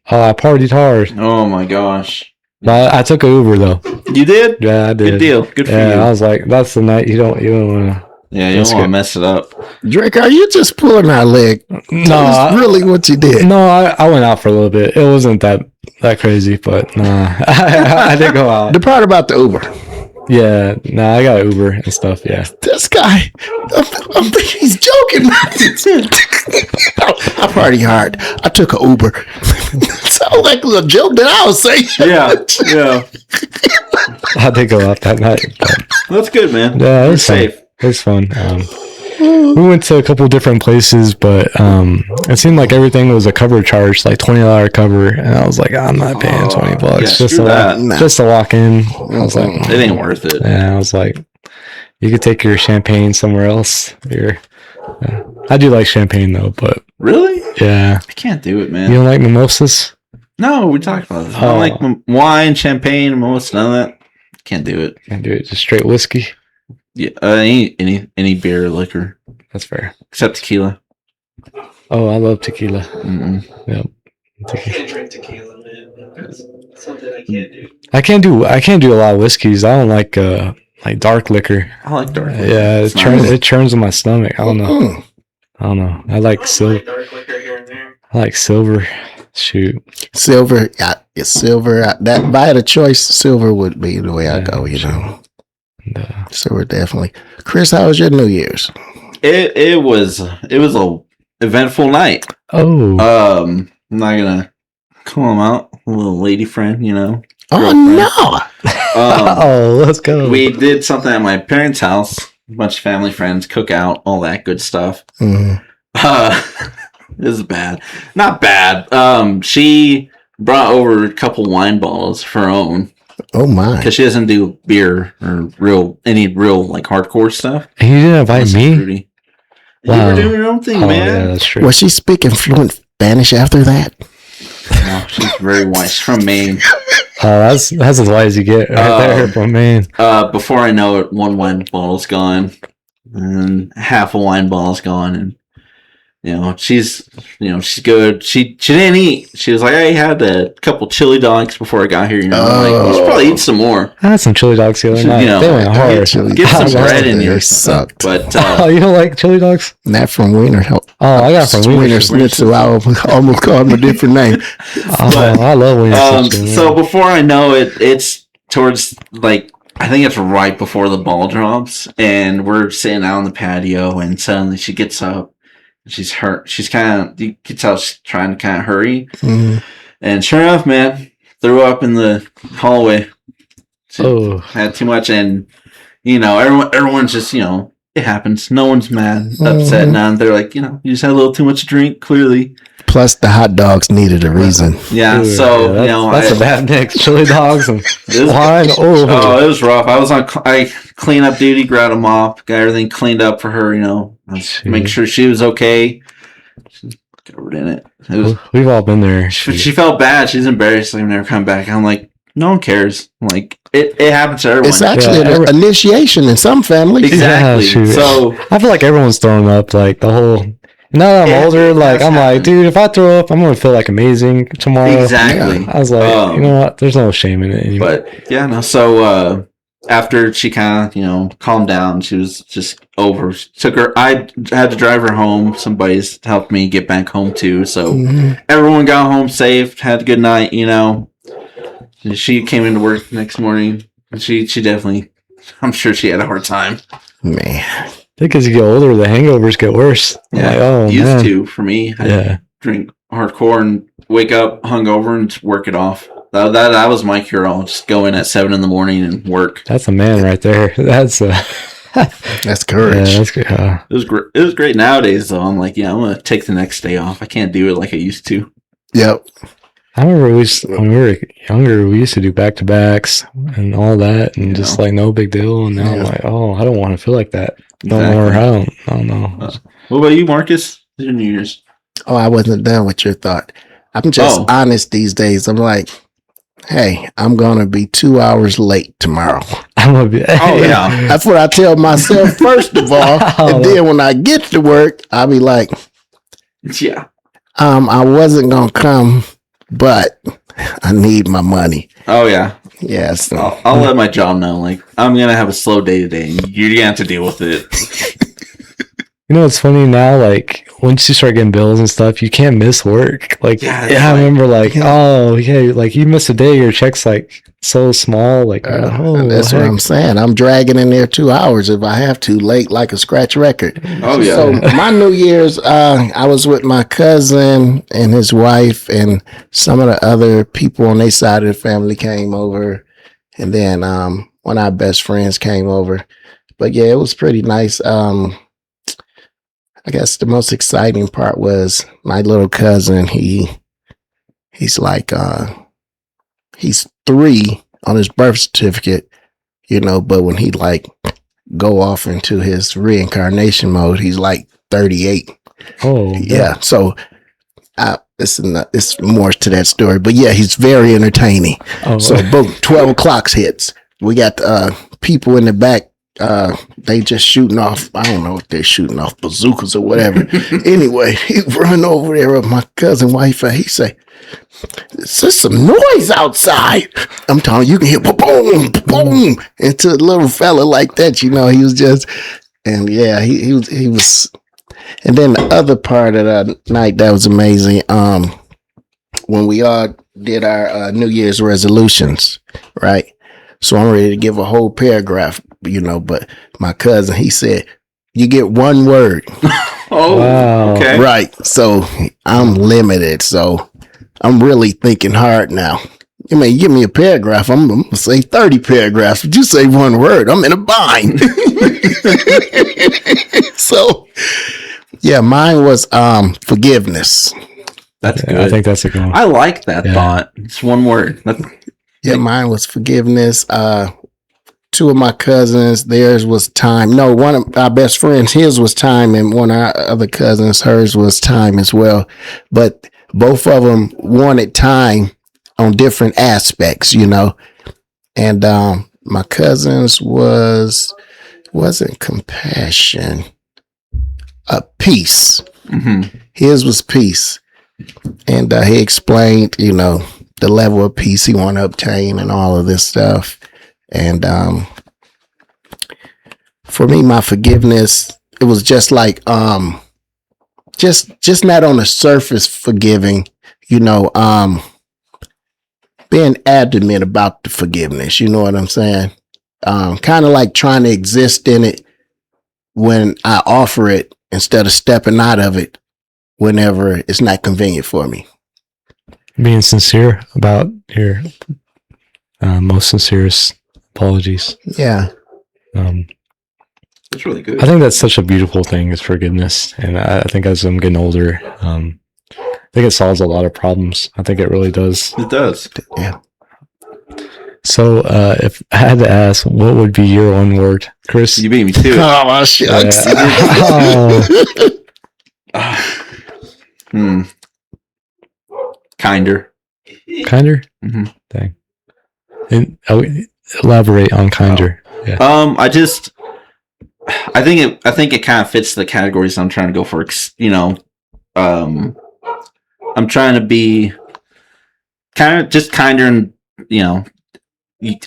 I partied hard. Oh my gosh! I took an Uber though. You did? Yeah, I did. Good deal. Good for you. I was like, that's the night you don't want to. Yeah, you don't want to mess it up. Drake, are you just pulling our leg? No, that's really what you did. No, I went out for a little bit. It wasn't that crazy, but nah, I did go out. The part about the Uber. Yeah, I got Uber and stuff. Yeah, this guy, I'm thinking he's joking. I party hard. I took an Uber. Sounds like it was a joke that I was saying. Yeah. I did go out that night. But that's good, man. Yeah, it was safe. It was fun. We went to a couple different places, but it seemed like everything was a cover charge, like $20 cover, and I was like, I'm not paying $20 just to walk in. I was like, it ain't worth it. Yeah, I was like, you could take your champagne somewhere else. I do like champagne though, but really, yeah, I can't do it, man. You don't like mimosas? No, we talked about this. I don't like wine, champagne, mimosas, none of that. Can't do it. Can't do it. Just straight whiskey. Yeah, any beer or liquor. That's fair. Except tequila. Oh, I love tequila. Yep. I can't drink tequila, man. That's something I can't do. I can't do a lot of whiskeys. I don't like dark liquor. I like dark liquor. Yeah, it churns in my stomach. I don't know. I like silver. Dark liquor here and there. I like silver. Shoot. Silver. It's silver. That if I had a choice, silver would be the way I go. Silver definitely. Chris, how was your New Year's? It was a eventful night. Oh. I'm not gonna call him out. little lady friend, you know. Oh no! Let's go. We did something at my parents' house. A bunch of family friends, cook out, all that good stuff. This is bad. Not bad. She brought over a couple wine bottles for her own. Oh my! Because she doesn't do beer or any real like hardcore stuff. And you didn't invite me? Fruity. Wow. You were doing your own thing, man. Yeah, that's true. Was she speaking fluent Spanish after that? No, she's very white. She's from Maine. That's as white as you get right there from Maine. Before I know it, one wine bottle's gone, and half a wine bottle's gone, and she's good. She didn't eat. She was like, I had a couple chili dogs before I got here. I'm like, you should probably eat some more. I had some chili dogs the other night. They went hard. Get some bread in here. Sucked. But you don't like chili dogs? Not from Wiener. I got from Wiener Schnitzel. I almost called him a different name. I love Wiener Schnitzel. So before I know it, it's towards like I think it's right before the ball drops, and we're sitting out on the patio, and suddenly she gets up. She's hurt. She's kind of, you can tell she's trying to kind of hurry. Mm-hmm. And sure enough, man, threw up in the hallway. She had too much. And, everyone's just, it happens. No one's mad, upset. None. They're like, you just had a little too much to drink, clearly. Plus, the hot dogs needed a reason. Yeah, so, that's a bad mix. Chili dogs and wine. Oh, it was rough. I clean up duty, grabbed a mop, got everything cleaned up for her, make sure she was okay. She's covered in it. We've all been there. She felt bad. She's embarrassed. Like, never come back. I'm like, no one cares. Like, it happens to everyone. It's actually an initiation in some families. Exactly. Yeah, so I feel like everyone's throwing up, like, the whole... Now that I'm older, like, I'm like, dude, if I throw up, I'm going to feel like amazing tomorrow. Exactly. I was like, you know what? There's no shame in it anymore. But, yeah, no. So, after she kind of, calmed down, she was just over. I had to drive her home. Some buddies helped me get back home, too. So, everyone got home safe, had a good night, She came into work the next morning. She definitely, I'm sure she had a hard time. Man. I think as you get older, the hangovers get worse. Yeah, used to for me. I drink hardcore and wake up hungover and just work it off. That was my cure all. Just go in at 7 a.m. and work. That's a man right there. That's courage. Yeah, that's good. It was great nowadays though. I'm like, I'm gonna take the next day off. I can't do it like I used to. Yep. I remember when we were younger, we used to do back-to-backs and all that, and just like no big deal. And now I'm like, I don't want to feel like that. No more. I don't know. What about you, Marcus? Your New Year's? Oh, I wasn't done with your thought. I'm just honest these days. I'm like, hey, I'm gonna be 2 hours late tomorrow. I'm gonna be. Yeah. That's what I tell myself first of all, and then when I get to work, I'll be like, yeah. I wasn't gonna come, but I need my money. Oh yeah. Yes. I'll let my job know. Like, I'm gonna have a slow day today, and you're gonna have to deal with it. It's funny now. Like, once you start getting bills and stuff, you can't miss work. Like, I remember, like, like you miss a day, your check's like so small. Like, that's what I'm saying. I'm dragging in there 2 hours if I have to, late like a scratch record. Oh yeah. So my New Year's, I was with my cousin and his wife, and some of the other people on their side of the family came over, and then one of our best friends came over. But yeah, it was pretty nice. I guess the most exciting part was my little cousin. He's like, he's 3 on his birth certificate, but when he like go off into his reincarnation mode, he's like 38. Oh, yeah. So it's more to that story, but yeah, he's very entertaining. Oh, so both 12 o'clock hits. We got people in the back. They just shooting off, I don't know if they're shooting off bazookas or whatever. Anyway, he run over there with my cousin wife, and he say, "Is there some noise outside?" I'm telling you, can hear boom, boom, and to a little fella like that, he was just, and yeah, he was. And then the other part of the night that was amazing, when we all did our New Year's resolutions, right? So I'm ready to give a whole paragraph, but my cousin, he said, you get one word. Oh, wow. Okay. Right. So I'm limited. So I'm really thinking hard now. You mean, give me a paragraph, I'm going to say 30 paragraphs. But you say one word, I'm in a bind. So, yeah, mine was forgiveness. That's good. I think that's a good one. I like that thought. It's one word. Mine was forgiveness. Two of my cousins, theirs was time. No, one of our best friends, his was time, and one of our other cousins, hers was time as well. But both of them wanted time on different aspects, And my cousin's wasn't compassion, peace. Mm-hmm. His was peace, and he explained, the level of peace he wanted to obtain and all of this stuff. And for me, my forgiveness, it was just like just not on the surface forgiving, being adamant about the forgiveness. You know what I'm saying? Kind of like trying to exist in it when I offer it instead of stepping out of it whenever it's not convenient for me. Being sincere about your most sincerest apologies. Yeah. That's really good. I think that's such a beautiful thing is forgiveness. And I think as I'm getting older, I think it solves a lot of problems. I think it really does. It does. Yeah. So if I had to ask, what would be your one word, Chris? You beat me to it. Oh, my shucks. Kinder. Kinder? Mm-hmm. Dang. And elaborate on kinder. Yeah. I think it kind of fits the categories I'm trying to go for. I'm trying to be kind of just kinder, and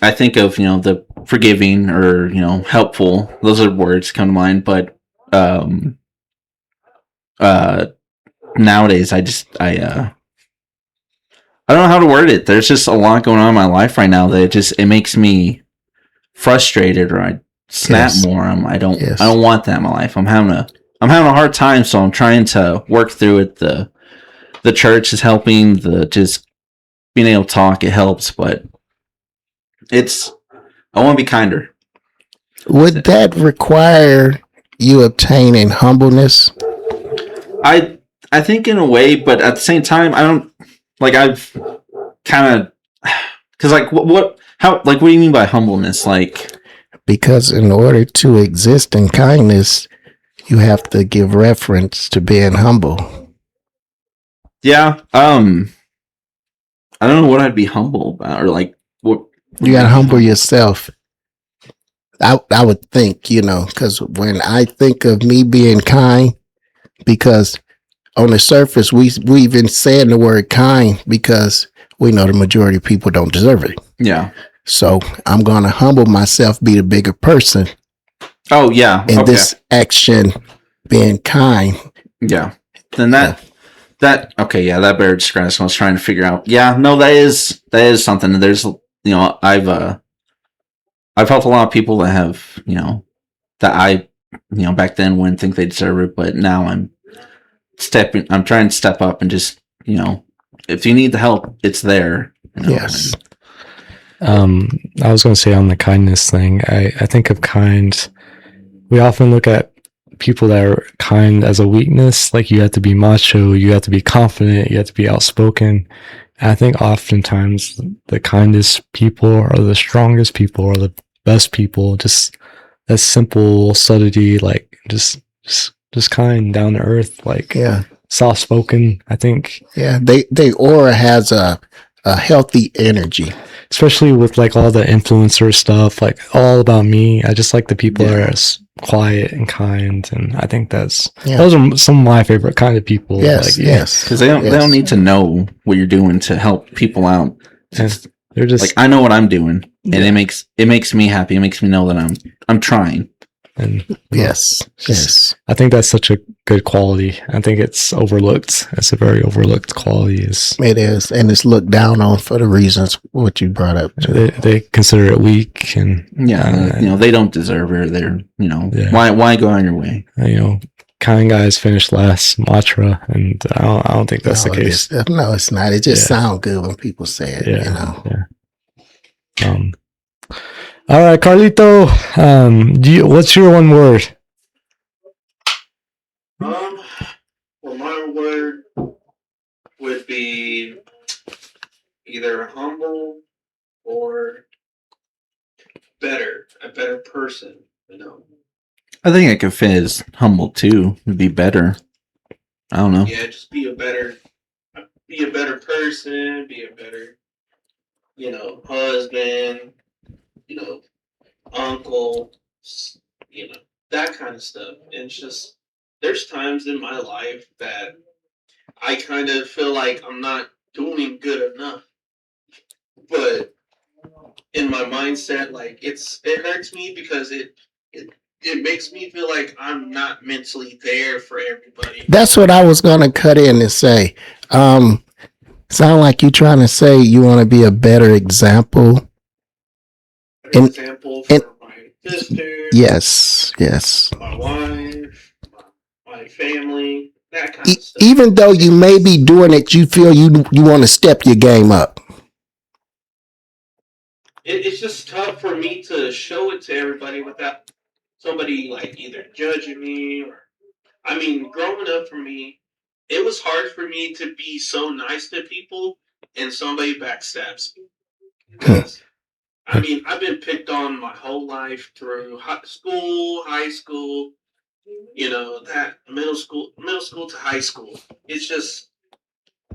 I think of the forgiving or helpful. Those are words come to mind, but nowadays I don't know how to word it. There's just a lot going on in my life right now that it makes me frustrated, or I snap more. I don't want that in my life. I'm having a hard time, so I'm trying to work through it. The church is helping. Just being able to talk, it helps, but I want to be kinder. Would that require you obtaining humbleness? I think in a way, but at the same time, I don't like. I've kind of because what do you mean by humbleness? Because in order to exist in kindness, you have to give reference to being humble. Yeah. I don't know what I'd be humble about, or what. You gotta humble yourself. I would think, because when I think of me being kind, because on the surface we even saying the word kind because we know the majority of people don't deserve it. Yeah. So I'm gonna humble myself, be the bigger person. Oh yeah. In this action, being kind. Yeah. Then that okay, yeah, that better describes what I was trying to figure out. Yeah, no, that is something. There's I've helped a lot of people that have that I back then wouldn't think they deserve it, but now I'm trying to step up and just if you need the help, it's there. Yes. I was going to say on the kindness thing, I think of kind, we often look at people that are kind as a weakness, like you have to be macho, you have to be confident, you have to be outspoken. And I think oftentimes the kindest people are the strongest people, or the best people, just that simple subtlety, like just kind, down to earth, soft spoken. I think they aura has a healthy energy, especially with all the influencer stuff, all about me. I just like the people that are quiet and kind, and I think those are some of my favorite kind of people. Yes, because they don't need to know what you're doing to help people out. They're just I know what I'm doing, and it makes me happy. It makes me know that I'm trying. And yes. I think that's such a good quality. I think it's overlooked. It's a very overlooked quality. It is, and it's looked down on for the reasons what you brought up too. They consider it weak, and they don't deserve it. They're why go on your way? kind guys finish last mantra, and I don't think that's the case. No, it's not. It just sounds good when people say it. Yeah, you know. Yeah. All right, Carlito. What's your one word? Well, my word would be either humble or a better person. You know. I think I could fit as humble too. It'd be better. I don't know. Yeah, just be a better person. Be a better, husband. Uncle. That kind of stuff. And it's just there's times in my life that I kind of feel like I'm not doing good enough, but in my mindset, like it hurts me because it makes me feel like I'm not mentally there for everybody. That's what I was gonna cut in and say. Sound like you trying to say you want to be a better example. Example for my sister. Yes. My wife, my family, that kind of stuff. Even though you may be doing it, you feel you want to step your game up. It's just tough for me to show it to everybody without somebody like either judging me or. I mean, growing up for me, it was hard for me to be so nice to people and somebody backstabs me. Because, I mean, I've been picked on my whole life through high school, that middle school to high school. It's just,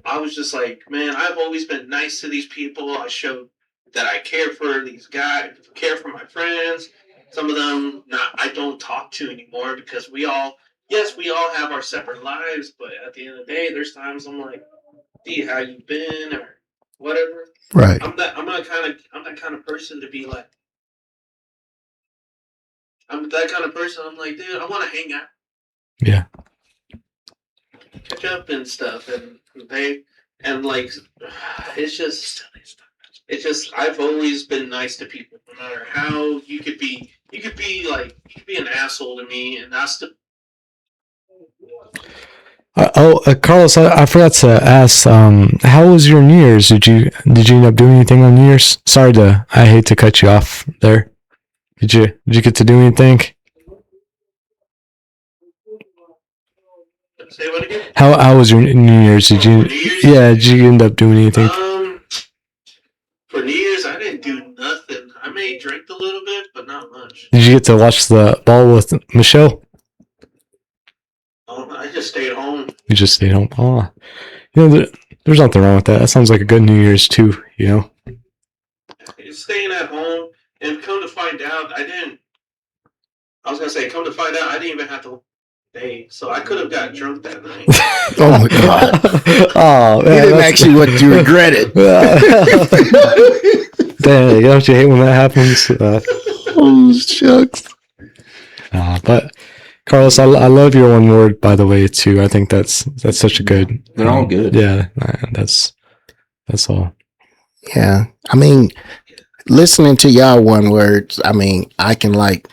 I was just like, man, I've always been nice to these people. I showed that I care for these guys, care for my friends. Some of them, I don't talk to anymore because we all have our separate lives. But at the end of the day, there's times I'm like, "D, how you been?" or whatever. Right. I'm that kind of person to be like. I'm that kind of person. I'm like, dude, I want to hang out. Yeah. Catch up and stuff, and it's just I've always been nice to people, no matter how you could be an asshole to me, and that's the. Carlos, I forgot to ask. How was your New Year's? Did you end up doing anything on New Year's? I hate to cut you off there. Did you get to do anything? Say what again? How was your New Year's? Did you end up doing anything? For New Year's, I didn't do nothing. I may drink a little bit, but not much. Did you get to watch the ball with Michelle? I just stayed home. You just stayed home. Oh, there's nothing wrong with that. That sounds like a good New Year's too. Staying at home, and come to find out, I didn't even have to pay, so I could have got drunk that night. Oh my god! Oh man, you didn't actually what you regretted. Dang, don't you hate when that happens? Oh shucks! But Carlos, I love your one word, by the way, too. I think that's such a good. They're all good. Yeah, that's all. Yeah, I mean, listening to y'all one words, I mean, I can like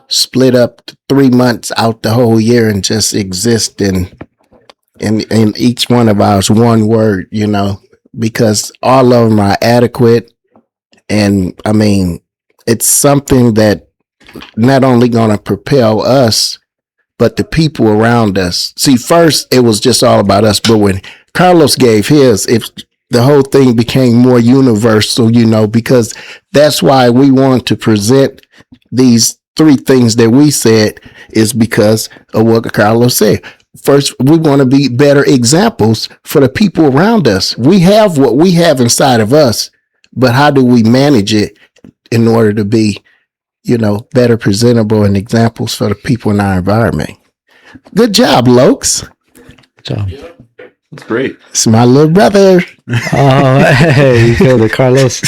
split up 3 months out the whole year and just exist in each one of ours one word, because all of them are adequate, and I mean, it's something that not only going to propel us, but the people around us. See, first it was just all about us, but when Carlos gave his, the whole thing became more universal, because that's why we want to present these 3 things that we said is because of what Carlos said. First, we want to be better examples for the people around us. We have what we have inside of us, but how do we manage it in order to be, better presentable and examples for the people in our environment? Good job, Lokes. Good job. That's great. It's my little brother. Oh, hey, you killed it, Carlos.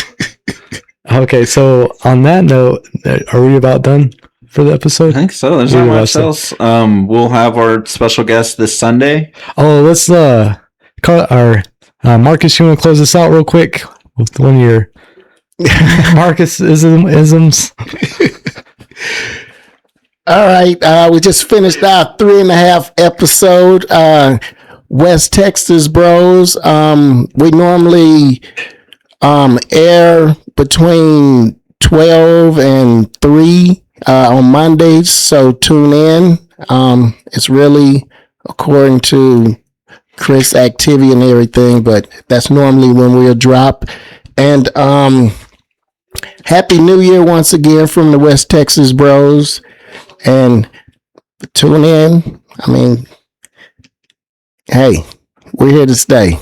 Okay, so on that note, are we about done for the episode? I think so. There's not much else. We'll have our special guest this Sunday. Oh, let's Marcus, you want to close this out real quick with one of your Marcus isms? All right. We just finished our 3.5 episode. West Texas Bros. We normally air between 12 and 3 on Mondays, so tune in. It's really according to Chris' activity and everything, but that's normally when we'll drop. And Happy New Year once again from the West Texas Bros. And tune in. I mean, hey, we're here to stay.